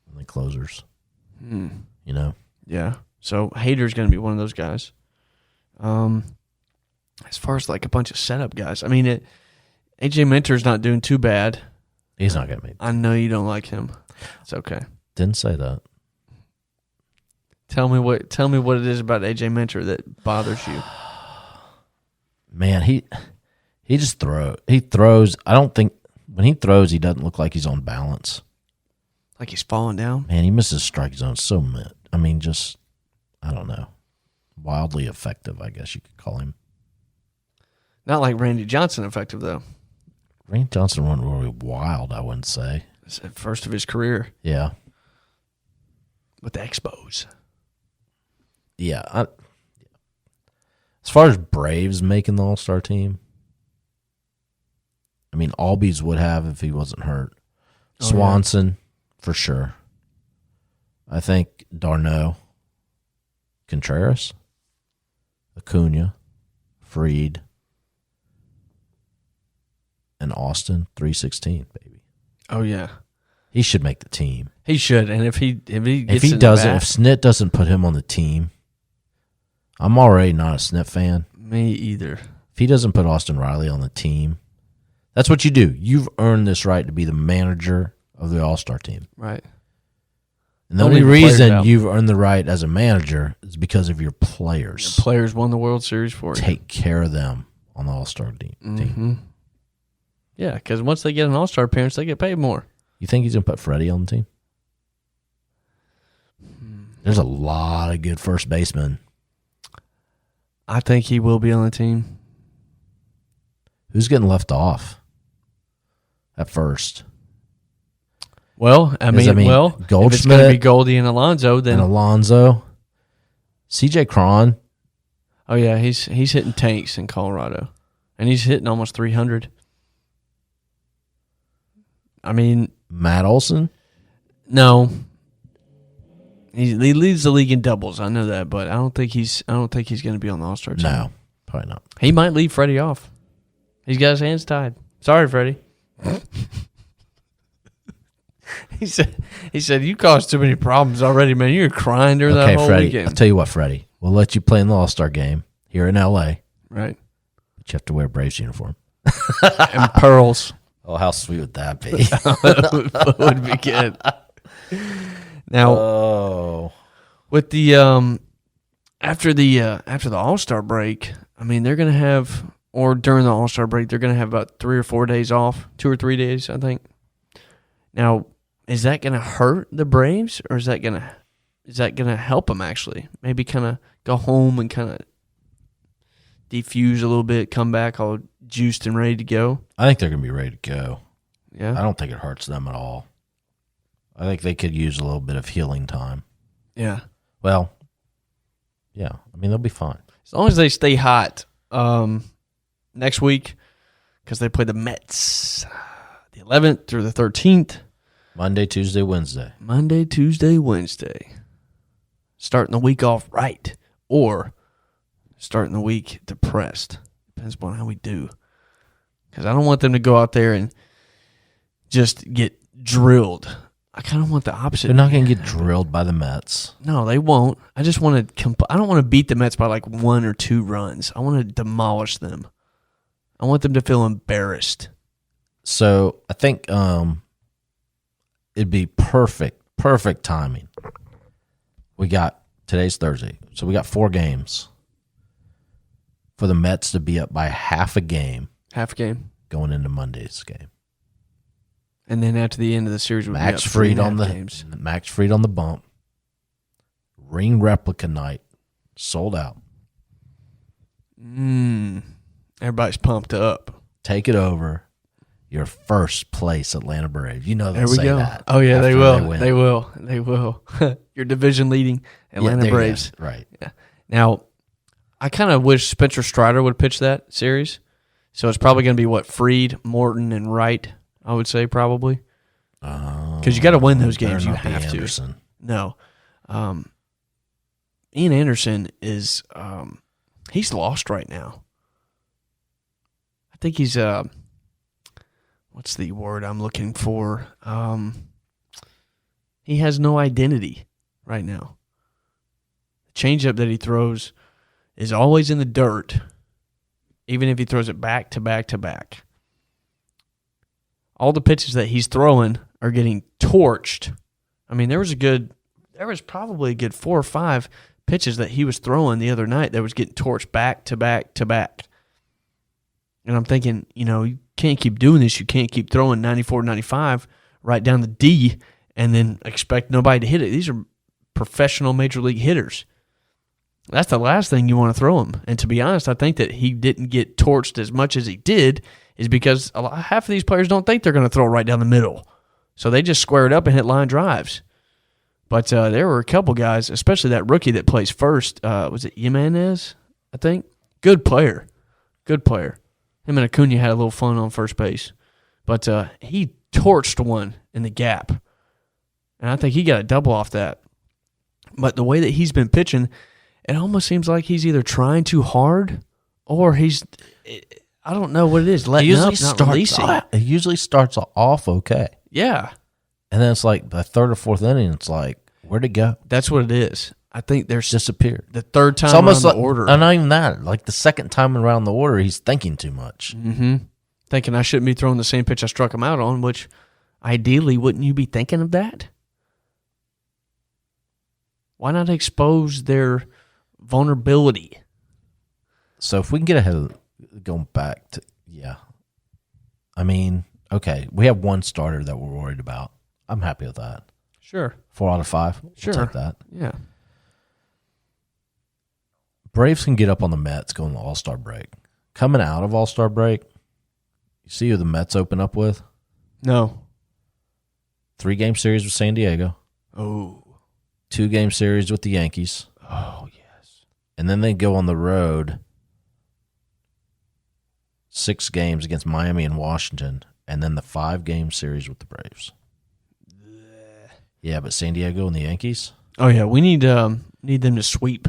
And then closers. Yeah. So Hader's going to be one of those guys. As far as like a bunch of setup guys, I mean, AJ Minter's not doing too bad. He's not going to make it. I know you don't like him. It's okay. Didn't say that. Tell me what it is about AJ Minter that bothers you. Man, he just throws. He throws. I don't think when he throws, he doesn't look like he's on balance. Like he's falling down? Man, he misses strike zone so much. I mean, just, I don't know. Wildly effective, I guess you could call him. Not like Randy Johnson effective, though. Randy Johnson wasn't really wild, I wouldn't say. It's the first of his career. Yeah. With the Expos. Yeah. As far as Braves making the All-Star team, I mean, Albies would have if he wasn't hurt. Swanson, for sure. I think Darno, Contreras, Acuna, Fried, and Austin, 316, baby. Oh, yeah. He should make the team. He should, and if he if Snit doesn't put him on the team, I'm already not a Snit fan. Me either. If he doesn't put Austin Riley on the team, that's what you do. You've earned this right to be the manager of the All-Star team. Right. And the only reason you've earned the right as a manager is because of your players. Your players won the World Series for you. Take care of them on the All-Star team. Mm-hmm. Yeah, because once they get an All-Star appearance, they get paid more. You think he's going to put Freddie on the team? There's a lot of good first basemen. I think he will be on the team. Who's getting left off at first? Well, I mean, Goldschmidt, if it's going to be Goldie and Alonso, then and Alonso, CJ Cron. Oh yeah, he's hitting tanks in Colorado, and he's hitting almost 300. I mean, Matt Olson. No, he leads the league in doubles. I know that, but I don't think he's going to be on the All-Star team. No, probably not. He might leave Freddie off. He's got his hands tied. Sorry, Freddie. He said you caused too many problems already, man. You were crying during that whole Freddie, weekend. I'll tell you what, Freddie. We'll let you play in the All-Star game here in L.A. Right. But you have to wear a Braves uniform. And pearls. Oh, how sweet would that be? It would be good. Now, with the after the All-Star break, I mean, they're going to have, or during the All-Star break, they're going to have about 3 or 4 days off, 2 or 3 days, I think. Now, is that going to hurt the Braves, or is that going to help them actually? Maybe kind of go home and kind of defuse a little bit, come back all juiced and ready to go. I think they're going to be ready to go. Yeah, I don't think it hurts them at all. I think they could use a little bit of healing time. Yeah. Well, yeah. I mean, they'll be fine. As long as they stay hot next week, because they play the Mets the 11th through the 13th. Monday, Tuesday, Wednesday. Monday, Tuesday, Wednesday. Starting the week off right, or starting the week depressed. Depends upon how we do. Because I don't want them to go out there and just get drilled. I kind of want the opposite. They're not going to get drilled by the Mets. No, they won't. I just want to. I don't want to beat the Mets by like 1 or 2 runs. I want to demolish them. I want them to feel embarrassed. So I think it'd be perfect timing. Today's Thursday, so we got 4 games for the Mets to be up by half a game. Half a game going into Monday's game. And then after the end of the series, we'll Max Fried on the bump. Ring replica night, sold out. Everybody's pumped up. Take it over. Your first place Atlanta Braves. You know they'll say that. Oh yeah, they will. They will. Your division leading Atlanta Braves. Right. Yeah. Now, I kind of wish Spencer Strider would pitch that series. So it's probably going to be Fried, Morton, and Wright. I would say probably. Because you got to win those games. You have to. Anderson. No. Ian Anderson is he's lost right now. I think he's what's the word I'm looking for? He has no identity right now. The changeup that he throws is always in the dirt, even if he throws it back to back to back. All the pitches that he's throwing are getting torched. I mean, there was probably a good 4 or 5 pitches that he was throwing the other night that was getting torched back to back to back. And I'm thinking, you can't keep doing this. You can't keep throwing 94, 95 right down the D and then expect nobody to hit it. These are professional major league hitters. That's the last thing you want to throw him. And to be honest, I think that he didn't get torched as much as he did is because half of these players don't think they're going to throw right down the middle. So they just square it up and hit line drives. But there were a couple guys, especially that rookie that plays first. Was it Jimenez, I think? Good player. Him and Acuna had a little fun on first base. But he torched one in the gap. And I think he got a double off that. But the way that he's been pitching, it almost seems like he's either trying too hard or I don't know what it is, letting up, not releasing. It usually starts off okay. Yeah. And then it's like the 3rd or 4th inning, it's like, where'd it go? That's what it is. I think there's disappeared. The 3rd time around the order. Not even that. Like the 2nd time around the order, he's thinking too much. Mm-hmm. Thinking I shouldn't be throwing the same pitch I struck him out on, which ideally, wouldn't you be thinking of that? Why not expose their vulnerability? So if we can get ahead of going back to, I mean, okay, we have one starter that we're worried about. I'm happy with that. Sure. 4 out of 5. We'll Sure. take that. Yeah. Braves can get up on the Mets going to the All-Star break. Coming out of All-Star break, you see who the Mets open up with? No. 3-game series with San Diego. Oh. 2-game series with the Yankees. Oh, yes. And then they go on the road 6 games against Miami and Washington, and then the 5-game series with the Braves. Yeah, but San Diego and the Yankees? Oh, yeah. We need them to sweep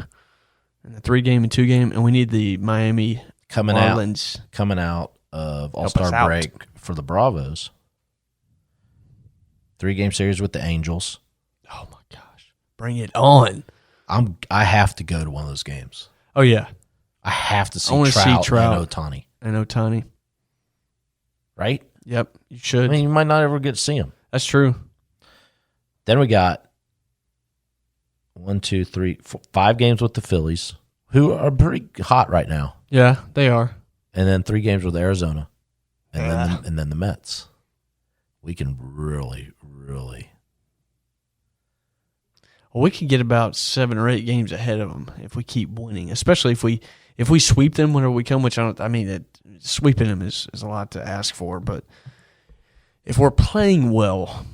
in the 3-game and 2-game, and we need the Miami Coming Marlins. out of us All-Star out. break for the Bravos. 3-game series with the Angels. Oh, my gosh. Bring it on. I have to go to one of those games. Oh, yeah. I have to see I wanna see Trout Trout. and Ohtani. And Ohtani. Right? Yep. You I should. mean, you might not ever get to see him. That's true. Then we got 1, 2, 3, 4, 5 games with the Phillies, who are pretty hot right now, Yeah, they are. and then 3 games with Arizona, and then the Mets. We can really. Well, we could get about 7 or 8 games ahead of them if we keep winning, especially if we sweep them whenever we come, which sweeping them is a lot to ask for, but if we're playing well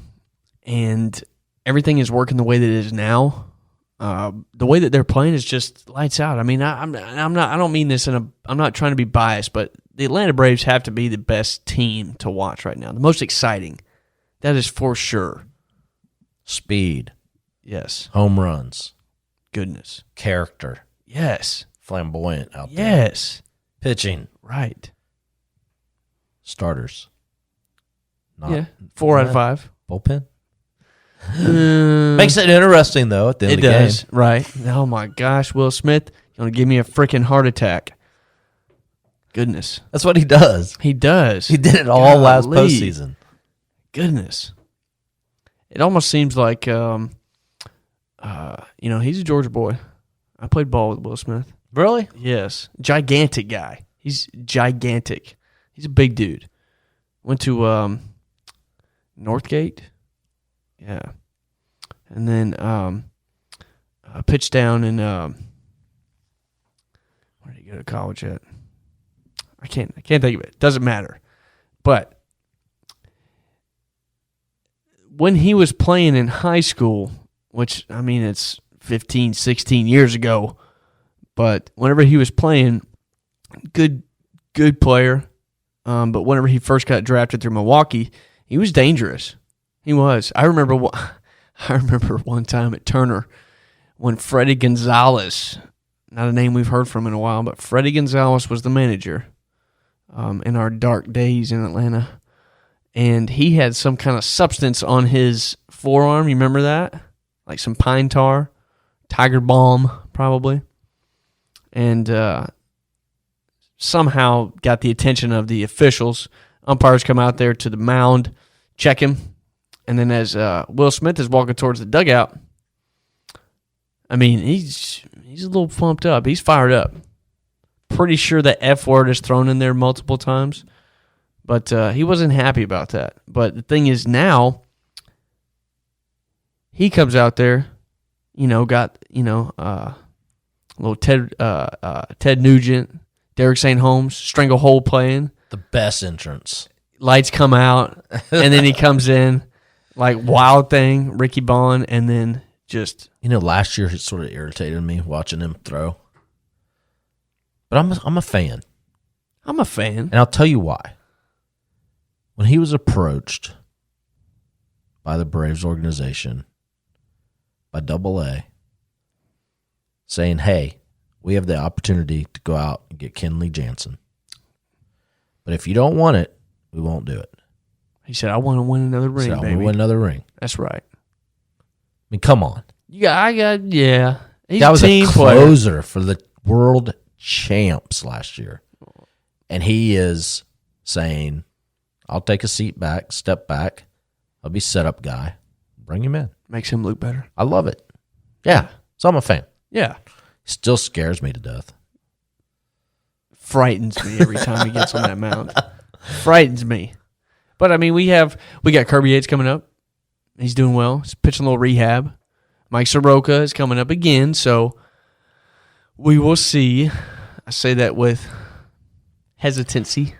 and everything is working the way that it is now, the way that they're playing is just lights out. I mean, I don't mean this I'm not trying to be biased, but the Atlanta Braves have to be the best team to watch right now, the most exciting. That is for sure. Speed, Yes. home runs, Goodness. character, Yes. flamboyant out there. Yes. Pitching, Right. starters. Not Yeah. 4 out of 5. bullpen. Makes it interesting, though, at the end of the does. game. Right. Oh, my gosh. Will Smith, you want to give me a freaking heart attack. Goodness. That's what he does. He does. He did it all last Golly. postseason. Goodness. It almost seems like, he's a Georgia boy. I played ball with Will Smith. Really? Yes. Gigantic guy. He's gigantic. He's a big dude. Went to Northgate. Yeah. And then pitched down in where did he go to college at? I can't think of it. Doesn't matter. But when he was playing in high school, which I mean it's 15, 16 years ago, but whenever he was playing, good player. But whenever he first got drafted through Milwaukee, he was dangerous. He was. I remember one time at Turner when Freddie Gonzalez, not a name we've heard from in a while, but Freddie Gonzalez was the manager in our dark days in Atlanta. And he had some kind of substance on his forearm. You remember that? Like some pine tar, Tiger Balm, probably. And somehow got the attention of the officials. Umpires come out there to the mound, check him. And then as Will Smith is walking towards the dugout, I mean, he's a little pumped up. He's fired up. Pretty sure the F word is thrown in there multiple times. But he wasn't happy about that. But the thing is now, he comes out there, got, little Ted Nugent, Derek St. Holmes, Stranglehold playing. The best entrance. Lights come out, and then he comes in like Wild Thing, Ricky Bond, and then just... last year it sort of irritated me watching him throw. But I'm a fan. I'm a fan. And I'll tell you why. When he was approached by the Braves organization, by AA, saying, hey, we have the opportunity to go out and get Kenley Jansen. But if you don't want it, we won't do it. He said, I want to win another ring, I want baby. to win another ring. That's right. I mean, come on. Yeah. He's That was a team a player. closer for the world champs last year. And he is saying, I'll take a step back. I'll be setup guy. Bring him in. Makes him look better. I love it. Yeah. So I'm a fan. Yeah. Still scares me to death. Frightens me every time he gets on that mound. Frightens me. But I mean, we got Kirby Yates coming up. He's doing well. He's pitching a little rehab. Mike Soroka is coming up again, so we will see. I say that with hesitancy.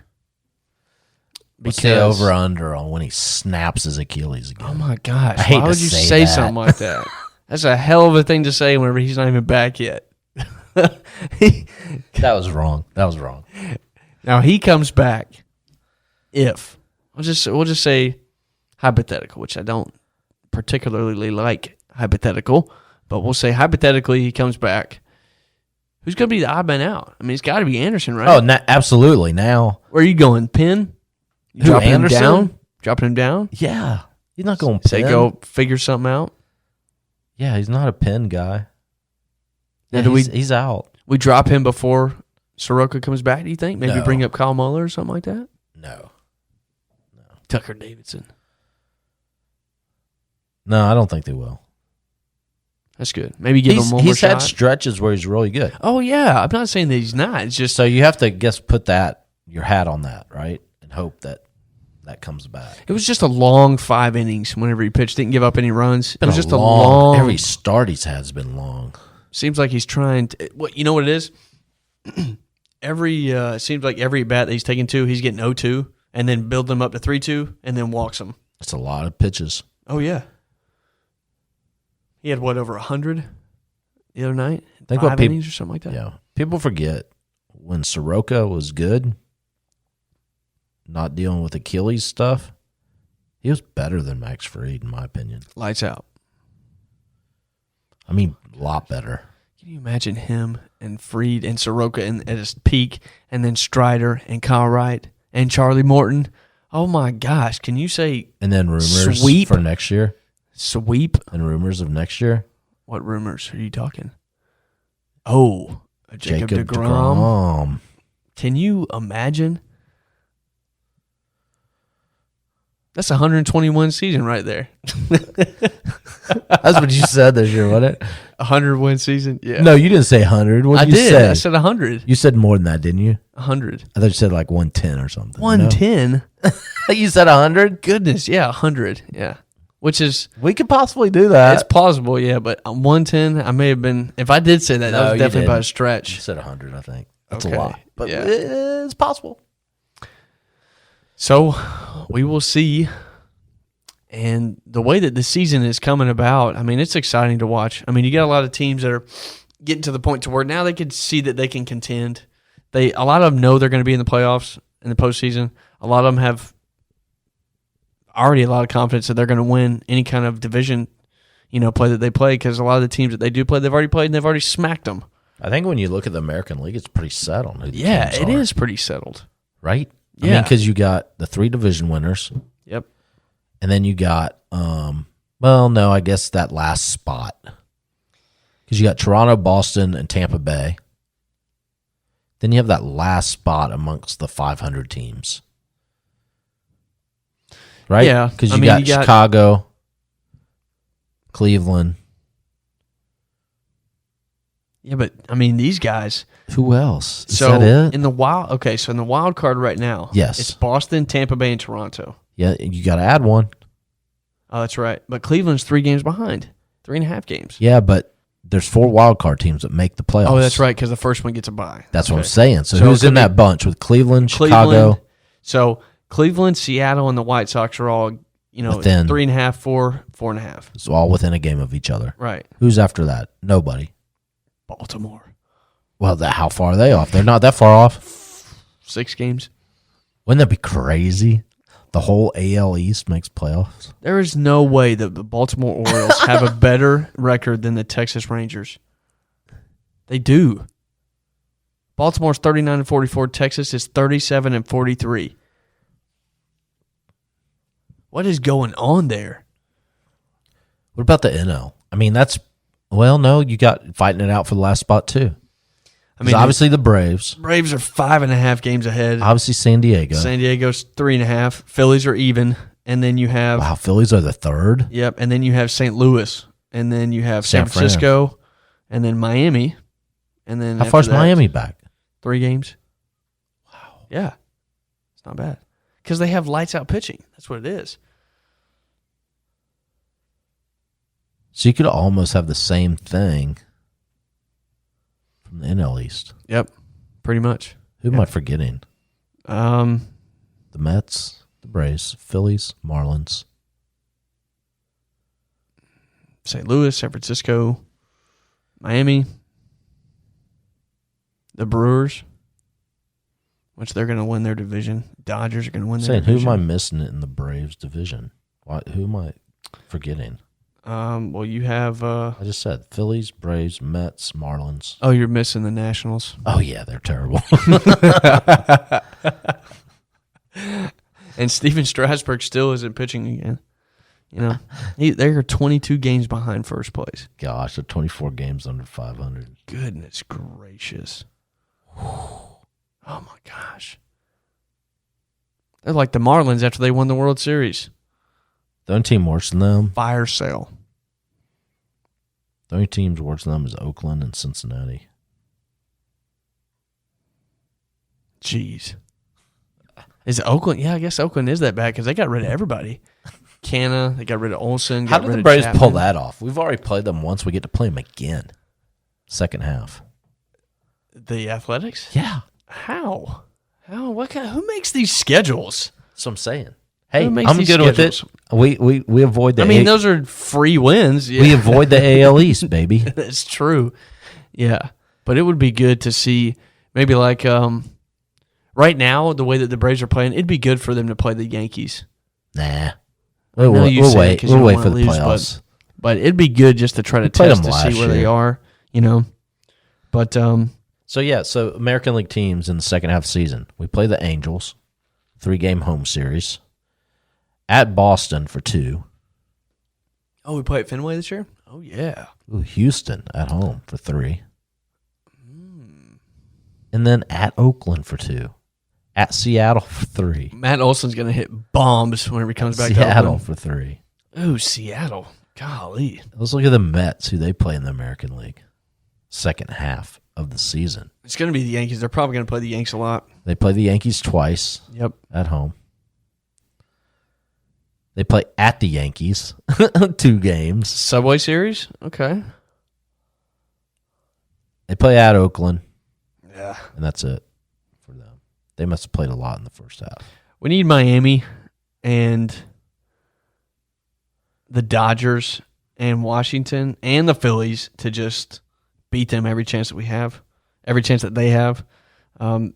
What's the over-under on when he snaps his Achilles again? Oh, my gosh. I hate Why would you say something like that? That's a hell of a thing to say whenever he's not even back yet. That was wrong. Now, he comes back if. We'll just say hypothetical, which I don't particularly like hypothetical, but we'll say hypothetically he comes back. Who's going to be the odd man out? I mean, it's got to be Anderson, right? Oh, absolutely. Now, where are you going? Pin? Who, dropping Anderson? him down? Dropping him down? Yeah. He's not going to Say go figure something out? Yeah, he's not a pin guy. Now, Yeah, he's out. We drop him before Soroka comes back, do you think? Maybe No. bring up Kyle Muller or something like that? No. Tucker Davidson. No, I don't think they will. That's good. Maybe give him one more He's shot. had stretches where he's really good. Oh, yeah. I'm not saying that he's not. It's just So you have to put your hat on that, right? And hope that comes back. it was just a long 5 innings whenever he pitched. Didn't give up any runs. It was just a long. Every start he's had has been long. Seems like he's trying to. You know what it is? Seems like every bat that he's taking to, he's getting 0-2 and then build them up to 3-2 and then walks them. It's a lot of pitches. Oh, yeah. He had over 100 the other night? Think 5 what people, innings or something like that? Yeah. People forget when Soroka was good, not dealing with Achilles stuff, he was better than Max Fried, in my opinion. Lights out. I mean, a lot better. Can you imagine him and Fried and Soroka at his peak, and then Strider and Kyle Wright and Charlie Morton? Oh, my gosh. Can you say And then rumors Sweep? for next year. sweep? And rumors of next year. What rumors are you talking? Oh, a Jacob DeGrom. Can you imagine? That's a 121 season right there. That's what you said this year, wasn't it? 100-win season? Yeah. No, you didn't say 100. What I did you did. say? I said 100. You said more than that, didn't you? 100. I thought you said like 110 or something. 110? No? You said 100? Goodness, yeah, 100. Yeah. Which is, We could possibly do that. it's plausible, yeah, but 110, I may have been, if I did say that, No, that was you definitely by a didn't. You stretch. said 100, I think. That's Okay. a lot. But Yeah. it's possible. So we will see. And the way that the season is coming about, I mean, it's exciting to watch. I mean, you got a lot of teams that are getting to the point to where now they can see that they can contend. A lot of them know they're going to be in the playoffs in the postseason. A lot of them have already a lot of confidence that they're going to win any kind of division, play that they play, because a lot of the teams that they do play, they've already played and they've already smacked them. I think when you look at the American League, it's pretty set on who the Yeah, teams it are, is pretty settled. right? I Yeah. mean, because you got the 3 division winners, Yep. and then you got, I guess that last spot. Because you got Toronto, Boston, and Tampa Bay. Then you have that last spot amongst the 500 teams. Right? Yeah. Because I you mean, got you got- Chicago, Cleveland. Yeah, but I mean, these guys. Who else? Is So that it? in the wild card right now, Yes. it's Boston, Tampa Bay, and Toronto. Yeah, you got to add one. Oh, that's right. But Cleveland's 3 games behind, 3.5 games. Yeah, but there's 4 wild card teams that make the playoffs. Oh, that's right, because the first one gets a bye. That's what I'm Okay. saying. So So who's it could in that bunch with Cleveland, Cleveland. Chicago? So Cleveland, Seattle, and the White Sox are all, Within. 3.5, 4, 4.5. It's all within a game of each other. Right. Who's after that? Nobody. Baltimore, Well, how far are they off? They're not that far off. 6 games. Wouldn't that be crazy? The whole AL East makes playoffs. There is no way that the Baltimore Orioles have a better record than the Texas Rangers. They do. Baltimore's 39-44. Texas is 37-43. What is going on there? What about the NL? I mean, no, you got fighting it out for the last spot too. I mean, obviously the Braves, Braves are 5.5 games ahead. obviously San Diego. San Diego's 3.5. Phillies are even, and then you have Wow, Phillies are the 3rd. Yep, and then you have St. Louis, and then you have San San Fran. Francisco, and then Miami, and then How after far's that, Miami back? 3 games. Wow. Yeah, it's not bad. because they have lights out pitching. That's what it is. So you could almost have the same thing from the NL East. Yep, pretty much. Who am I forgetting? The Mets, the Braves, Phillies, Marlins. St. Louis, San Francisco, Miami, the Brewers, which they're going to win their division. Dodgers are going to win their division. Who am I missing in the Braves division? Who am I forgetting? Well, you have... I just said Phillies, Braves, Mets, Marlins. Oh, you're missing the Nationals. Oh, yeah, they're terrible. And Steven Strasburg still isn't pitching again. They're 22 games behind first place. Gosh, they're 24 games under 500. Goodness gracious. Oh, my gosh. They're like the Marlins after they won the World Series. The only team worse than them. Fire sale. The only teams worse than them is Oakland and Cincinnati. Jeez. Is Oakland? Yeah, I guess Oakland is that bad because they got rid of everybody. Canna, they got rid of Olsen. How did the Braves pull that off? We've already played them once. We get to play them again. Second half. The Athletics? Yeah. How? Who makes these schedules? That's what I'm saying. Hey, Who makes I'm these good schedules? with it. We avoid the. Those are free wins. Yeah. We avoid the AL East, baby. That's true. Yeah, but it would be good to see maybe like right now the way that the Braves are playing. It'd be good for them to play the Yankees. Nah, We'll wait. We'll wait for the lose, playoffs. but it'd be good just to try to played test them to see last where they year. are. But So American League teams in the second half of the season. We play the Angels, 3-game home series, at Boston for 2. Oh, we play at Fenway this year? Oh, yeah. Ooh, Houston at home for 3. And then at Oakland for 2. At Seattle for 3. Matt Olson's going to hit bombs whenever he comes back to Seattle Oakland. for 3. Ooh, Seattle. Golly. Let's look at the Mets, who they play in the American League. Second half of the season. It's going to be the Yankees. They're probably going to play the Yanks a lot. They play the Yankees twice. Yep. At home. They play at the Yankees 2 games. Subway Series? Okay. They play at Oakland. Yeah. And that's it for them. They must have played a lot in the first half. We need Miami and the Dodgers and Washington and the Phillies to just beat them every chance that we have, every chance that they have,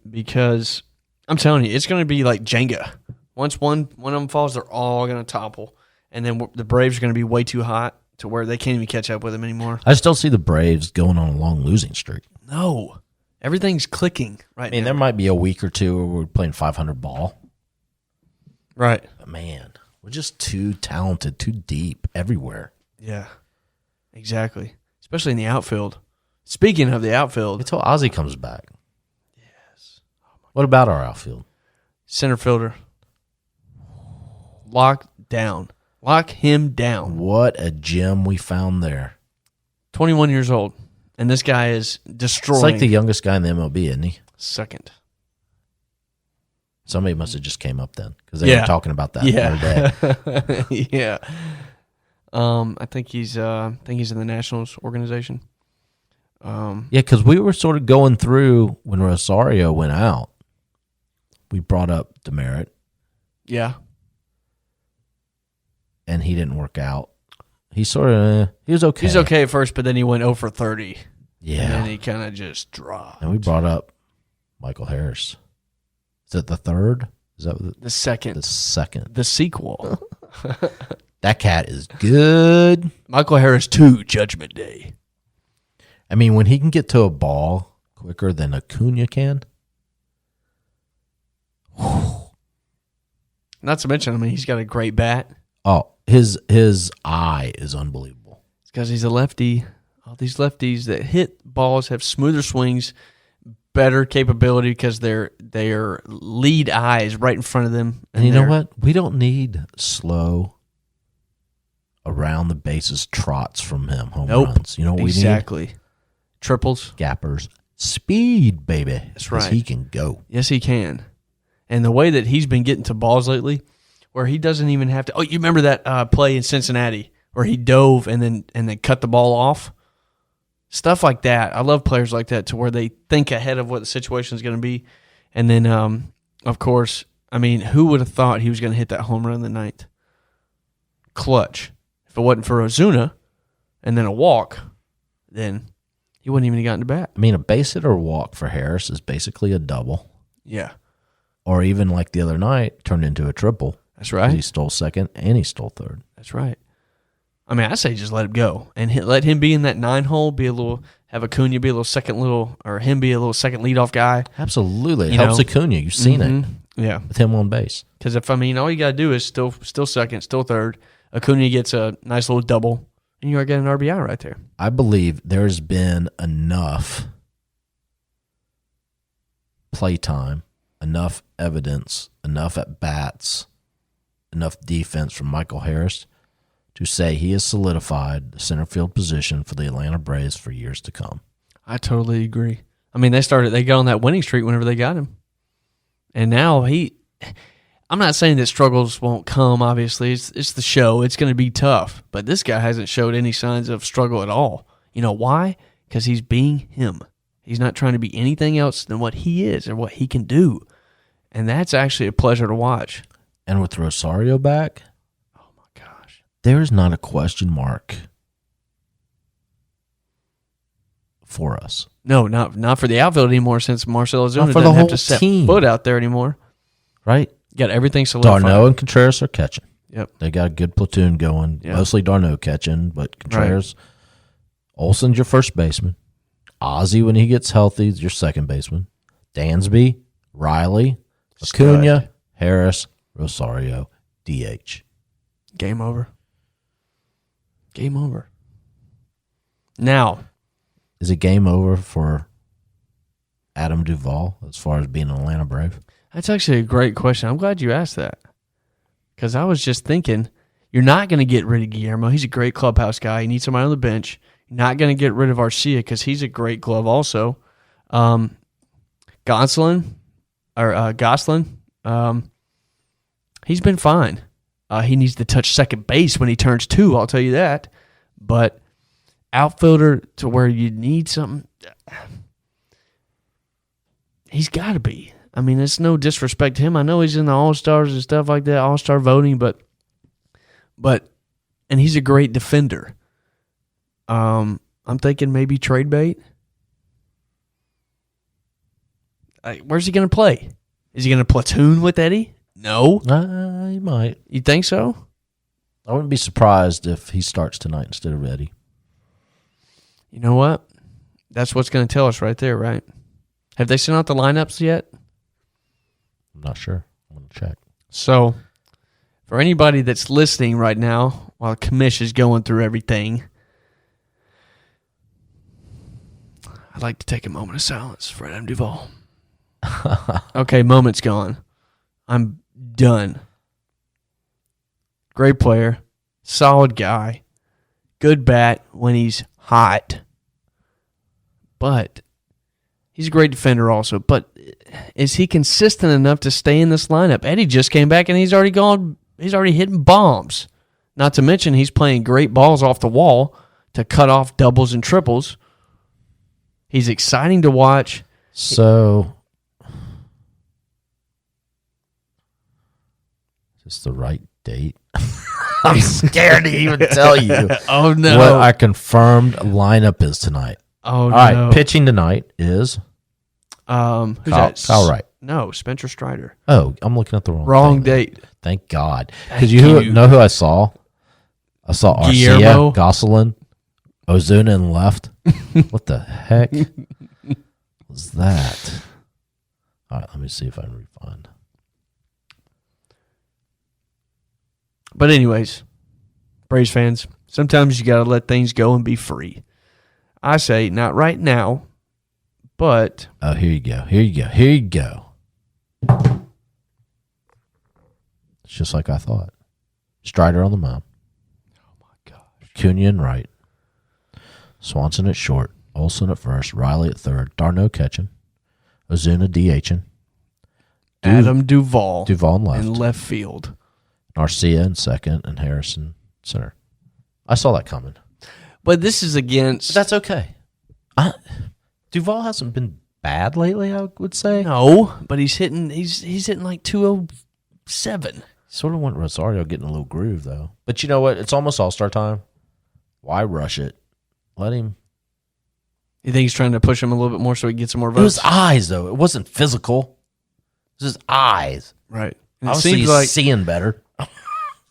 because I'm telling you, it's going to be like Jenga. Once one of them falls, they're all going to topple, and then the Braves are going to be way too hot to where they can't even catch up with them anymore. I just don't see the Braves going on a long losing streak. No. Everything's clicking right now. There might be a week or two where we're playing 500 ball. Right. But man, we're just too talented, too deep everywhere. Yeah. Exactly. Especially in the outfield. Speaking of the outfield. Until Ozzie comes back. Yes. What about our outfield? Center fielder. Lock down. Lock him down. What a gem we found there. 21 years old. And this guy is destroying. It's like the youngest guy in the MLB, isn't he? Second. Somebody must have just came up then because they were talking about that the other day. Yeah. I think he's in the Nationals organization. Yeah, because we were sort of going through when Rosario went out. We brought up Demerit. Yeah. And he didn't work out. He was okay. He's okay at first, but then he went 0 for 30. Yeah. And then he kind of just dropped. And we brought up Michael Harris. Is it the third? Is that the second? The second. The sequel. That cat is good. Michael Harris 2, Judgment Day. I mean, when he can get to a ball quicker than Acuna can. Not to mention, he's got a great bat. Oh, his eye is unbelievable. It's because he's a lefty. All these lefties that hit balls have smoother swings, better capability because their lead eye is right in front of them. And you know what? We don't need slow, around the bases trots from him, home runs. You know what we need? Exactly. Triples. Gappers. Speed, baby. That's right. He can go. Yes, he can. And the way that he's been getting to balls lately, where he doesn't even have to. Oh, you remember that play in Cincinnati where he dove and then cut the ball off? Stuff like that. I love players like that to where they think ahead of what the situation is going to be. And then, of course, I mean, who would have thought he was going to hit that home run the ninth? Clutch. If it wasn't for Ozuna and then a walk, then he wouldn't even have gotten to bat. I mean, a base hit or walk for Harris is basically a double. Yeah. Or even like the other night, turned into a triple. That's right. He stole second and he stole third. That's right. I mean, I say just let him go and let him be in that 9-hole. Have Acuna be a little second or him be a little second leadoff guy. Absolutely, it helps Acuna. You've seen it, yeah, with him on base. Because all you got to do is still second, still third. Acuna gets a nice little double, and you are getting an RBI right there. I believe there's been enough playtime, enough evidence, enough at bats, enough defense from Michael Harris to say he has solidified the center field position for the Atlanta Braves for years to come. I totally agree. I mean, they got on that winning streak whenever they got him. And now I'm not saying that struggles won't come, obviously. It's the show. It's going to be tough. But this guy hasn't showed any signs of struggle at all. You know why? Because he's being him. He's not trying to be anything else than what he is or what he can do. And that's actually a pleasure to watch. And with Rosario back, there's not a question mark for us. No, not for the outfield anymore since Marcell Ozuna Not for the doesn't have whole to set team. foot out there anymore. Right? Got everything solidified. Darno and Contreras are catching. Yep. They got a good platoon going. Yep. Mostly Darno catching, but Contreras. Right. Olsen's your first baseman. Ozzy, when he gets healthy, is your second baseman. Dansby, Riley, Acuna, Harris, Rosario, DH. Game over. Game over. Now, is it game over for Adam Duvall as far as being an Atlanta Brave? That's actually a great question. I'm glad you asked that. Because I was just thinking, you're not going to get rid of Guillermo. He's a great clubhouse guy. You need somebody on the bench. You're not going to get rid of Arcia because he's a great glove also. Gosselin, he's been fine. He needs to touch second base when he turns 2, I'll tell you that. But outfielder to where you need something, he's got to be. I mean, it's no disrespect to him. I know he's in the All-Stars and stuff like that, All-Star voting, but and he's a great defender. I'm thinking maybe trade bait. Where's he going to play? Is he going to platoon with Eddie? No. He might. You think so? I wouldn't be surprised if he starts tonight instead of Eddie. You know what? That's what's going to tell us right there, right? Have they sent out the lineups yet? I'm not sure. I'm going to check. So, for anybody that's listening right now while Commish is going through everything, I'd like to take a moment of silence for Adam Duvall. Okay, moment's gone. I'm done. Great player, solid guy, good bat when he's hot, but he's a great defender also. But is he consistent enough to stay in this lineup? Eddie just came back and he's already hitting bombs. Not to mention he's playing great balls off the wall to cut off doubles and triples. He's exciting to watch. So, is this the right date? I'm scared to even tell you. Oh, no. What our confirmed lineup is tonight. Oh, all no. right, pitching tonight is who's that? Kyle Wright. No, Spencer Strider. Oh, I'm looking at the wrong thing. Date. Thank God. Because you know who I saw? I saw Arcia, Gosselin, Ozuna in left. What the heck was that? All right, let me see if I can refind. But anyways, Braves fans, sometimes you got to let things go and be free. I say not right now, but... Oh, here you go. It's just like I thought. Strider on the mound. Oh, my gosh. Acuna in right. Swanson at short. Olsen at first. Riley at third. Darno catching. Ozuna DHing. Adam Duvall Duvall in left. left field. Garcia in second, and Harrison center. I saw that coming. But this is against... But that's okay. Duvall hasn't been bad lately, I would say. No, but he's hitting like 207. Sort of want Rosario getting a little groove, though. But you know what? It's almost All-Star time. Why rush it? Let him. You think he's trying to push him a little bit more so he gets some more It was votes? eyes, though. It wasn't physical. It was his eyes. Right. And it Obviously, seems he's like, seeing better.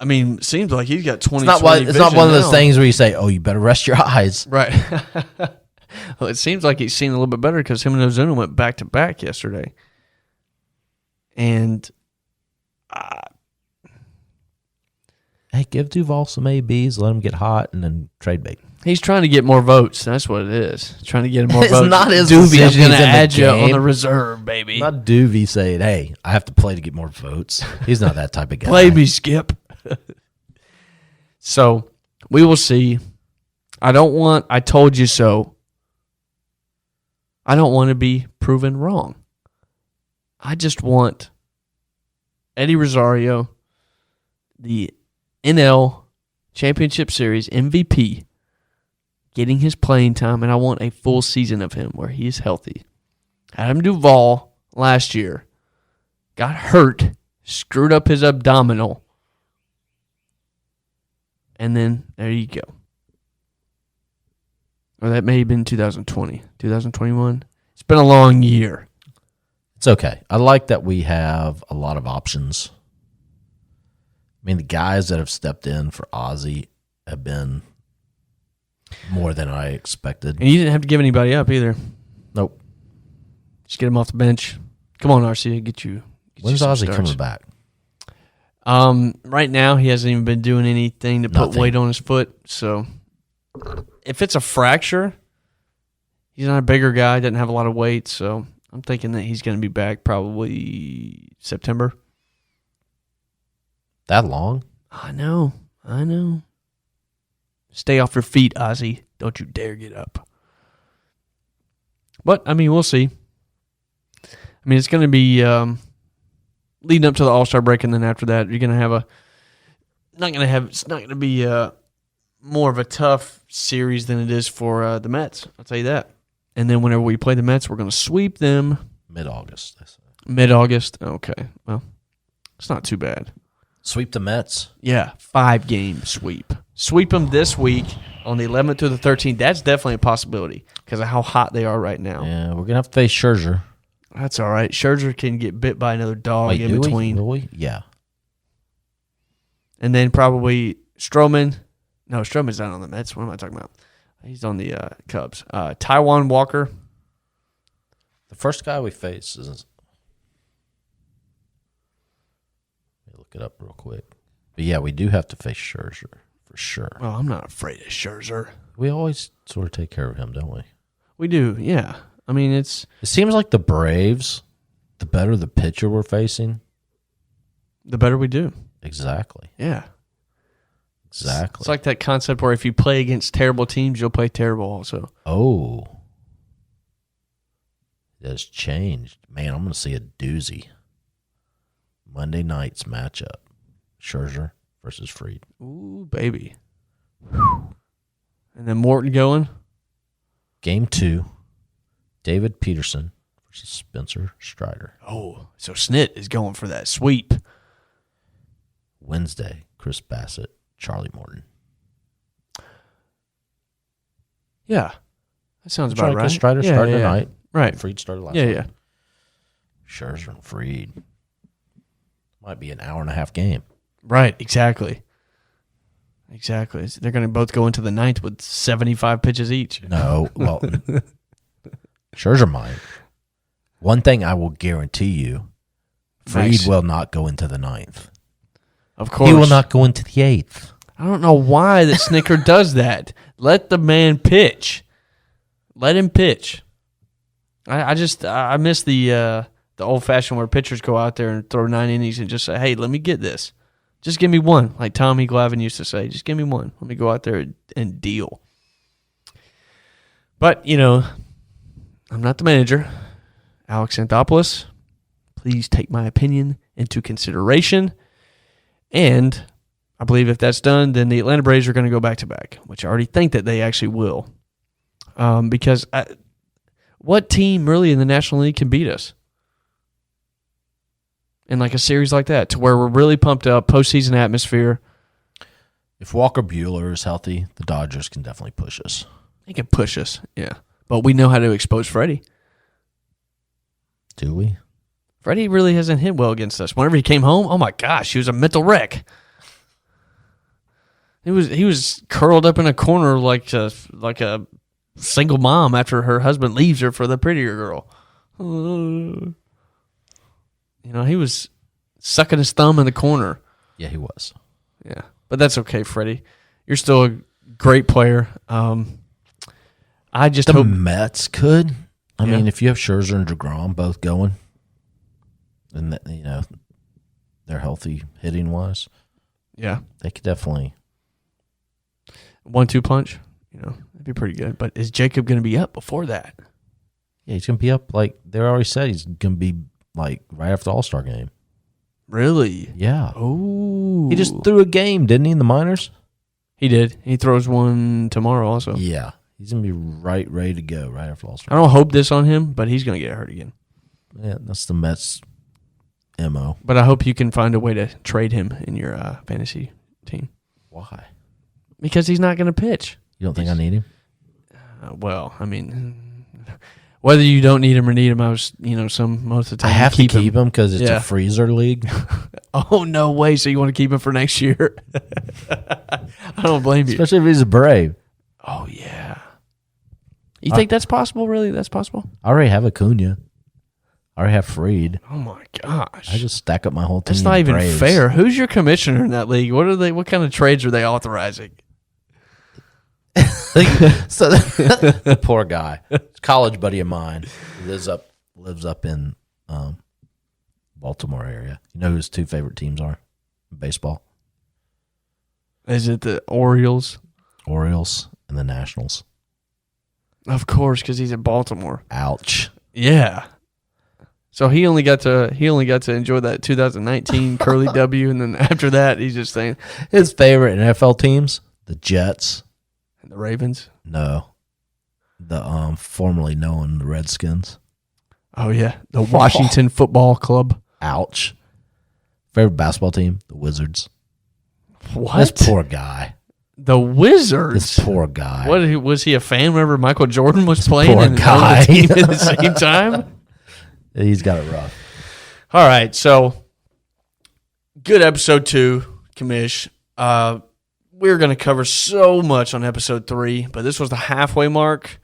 I mean, it seems like he's got 20. It's not one of those things where you say, "Oh, you better rest your eyes." Right. Well, it seems like he's seen a little bit better because him and Ozuna went back to back yesterday. And Hey, give Duvall some ABs, let him get hot, and then trade bait. he's trying to get more votes. That's what it is. Trying to get more It's votes. not his Doobie is decision going to in the add you on game. the reserve, baby. Not Doovie saying, "Hey, I have to play to get more votes." He's not that type of guy. Play me, Skip. So we will see. I told you so. I don't want to be proven wrong. I just want Eddie Rosario, the NL Championship Series MVP, getting his playing time, and I want a full season of him where he is healthy. Adam Duvall last year got hurt, screwed up his abdominal, and then there you go. Or that may have been 2020, 2021. It's been a long year. It's okay. I like that we have a lot of options. I mean, the guys that have stepped in for Ozzy have been more than I expected. And you didn't have to give anybody up either. Nope. Just get him off the bench. Come on, RC, get you. When's some Ozzy starts. coming back? Right now, he hasn't even been doing anything to put Nothing. weight on his foot. So, if it's a fracture, he's not a bigger guy, doesn't have a lot of weight. So, I'm thinking that he's going to be back probably September. That long? I know. Stay off your feet, Ozzy. Don't you dare get up. But, I mean, we'll see. I mean, it's going to be leading up to the All-Star break, and then after that, you're going to have it's not going to be more of a tough series than it is for the Mets. I'll tell you that. And then whenever we play the Mets, we're going to sweep them. Mid-August. They say. Mid-August? Okay. Well, it's not too bad. Sweep the Mets. Yeah, 5-game sweep. Sweep them this week on the 11th to the 13th. That's definitely a possibility because of how hot they are right now. Yeah, we're going to have to face Scherzer. That's all right. Scherzer can get bit by another dog Wait, in do between. Will we? Yeah. And then probably Stroman. No, Stroman's not on the Mets. What am I talking about? He's on the Cubs. Taijuan Walker. The first guy we face is... Let me look it up real quick. But yeah, we do have to face Scherzer for sure. Well, I'm not afraid of Scherzer. We always sort of take care of him, don't we? We do, yeah. I mean, It seems like the Braves, the better the pitcher we're facing. the better we do. Exactly. Yeah. Exactly. It's like that concept where if you play against terrible teams, you'll play terrible also. Oh. It has changed. Man, I'm going to see a doozy. Monday night's matchup. Scherzer versus Fried. Ooh, baby. And then Morton going. Game 2, David Peterson versus Spencer Strider. Oh, so Snit is going for that sweep. Wednesday, Chris Bassett, Charlie Morton. Yeah. That sounds about right. Strider started tonight. Right. Fried started last Yeah, night. yeah. Scherzer and Fried. Might be an hour-and-a-half game. Right, exactly. Exactly. They're going to both go into the ninth with 75 pitches each. No, well, Scherzer might. One thing I will guarantee you, Fried Nice. will not go into the ninth. Of course. He will not go into the eighth. I don't know why that Snicker does that. Let the man pitch. Let him pitch. I miss the old fashioned where pitchers go out there and throw 9 innings and just say, "Hey, let me get this. Just give me one." Like Tommy Glavine used to say, "Just give me one. Let me go out there and deal." But I'm not the manager. Alex Anthopoulos, please take my opinion into consideration. And I believe if that's done, then the Atlanta Braves are going to go back-to-back, which I already think that they actually will. Because what team really in the National League can beat us in like a series like that, to where we're really pumped up, postseason atmosphere? If Walker Buehler is healthy, the Dodgers can definitely push us. They can push us, yeah. But we know how to expose Freddie. Do we? Freddie really hasn't hit well against us. Whenever he came home, oh my gosh, he was a mental wreck. He was curled up in a corner like a single mom after her husband leaves her for the prettier girl. He was sucking his thumb in the corner. Yeah, he was. Yeah, but that's okay, Freddie. You're still a great player. I just hope Mets could. I mean, if you have Scherzer and DeGrom both going, and that, they're healthy hitting wise, yeah, they could definitely 1-2 punch. That'd be pretty good. But is Jacob going to be up before that? Yeah, he's going to be up. Like they already said, he's going to be like right after the All-Star game. Really? Yeah. Oh, He just threw a game, didn't he, in the minors? He did. He throws one tomorrow also. Yeah. He's going to be ready to go right after All-Star. I don't hope this on him, but he's going to get hurt again. Yeah, that's the Mets' MO. But I hope you can find a way to trade him in your fantasy team. Why? Because he's not going to pitch. You don't think I need him? Well, I mean, whether you don't need him or need him, most of the time I have to keep him because it's a freezer league. Oh, no way. So you want to keep him for next year? I don't blame you. Especially if he's a Brave. Oh, yeah. You think that's possible, really? That's possible? I already have Acuna. I already have Freed. Oh, my gosh. I just stack up my whole team. That's not even Braves. fair. Who's your commissioner in that league? What kind of trades are they authorizing? So the poor guy, college buddy of mine, lives up in Baltimore area. You know who his two favorite teams are in baseball? Is it the Orioles? Orioles and the Nationals. Of course, because he's in Baltimore. Ouch. Yeah. So he only got to enjoy that 2019 Curly W, and then after that, he's just saying His favorite NFL teams, the Jets. and the Ravens. No. The formerly known the Redskins. Oh yeah, the Washington Football Club. Ouch. Favorite basketball team, the Wizards. What? This poor guy. The Wizards. This poor guy. What was he a fan whenever Michael Jordan was playing poor and guy. on the team at the same time? He's got it rough. All right, so good episode 2, Commish. We're going to cover so much on episode 3, but this was the halfway mark.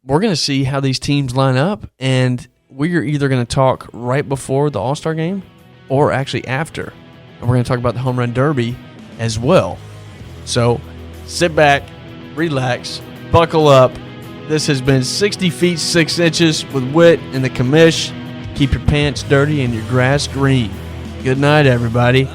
We're going to see how these teams line up, and we're either going to talk right before the All-Star game or actually after. And we're going to talk about the Home Run Derby as well. So sit back, relax, buckle up. This has been 60 feet 6 inches with Whit and the Commish. Keep your pants dirty and your grass green. Good night, everybody.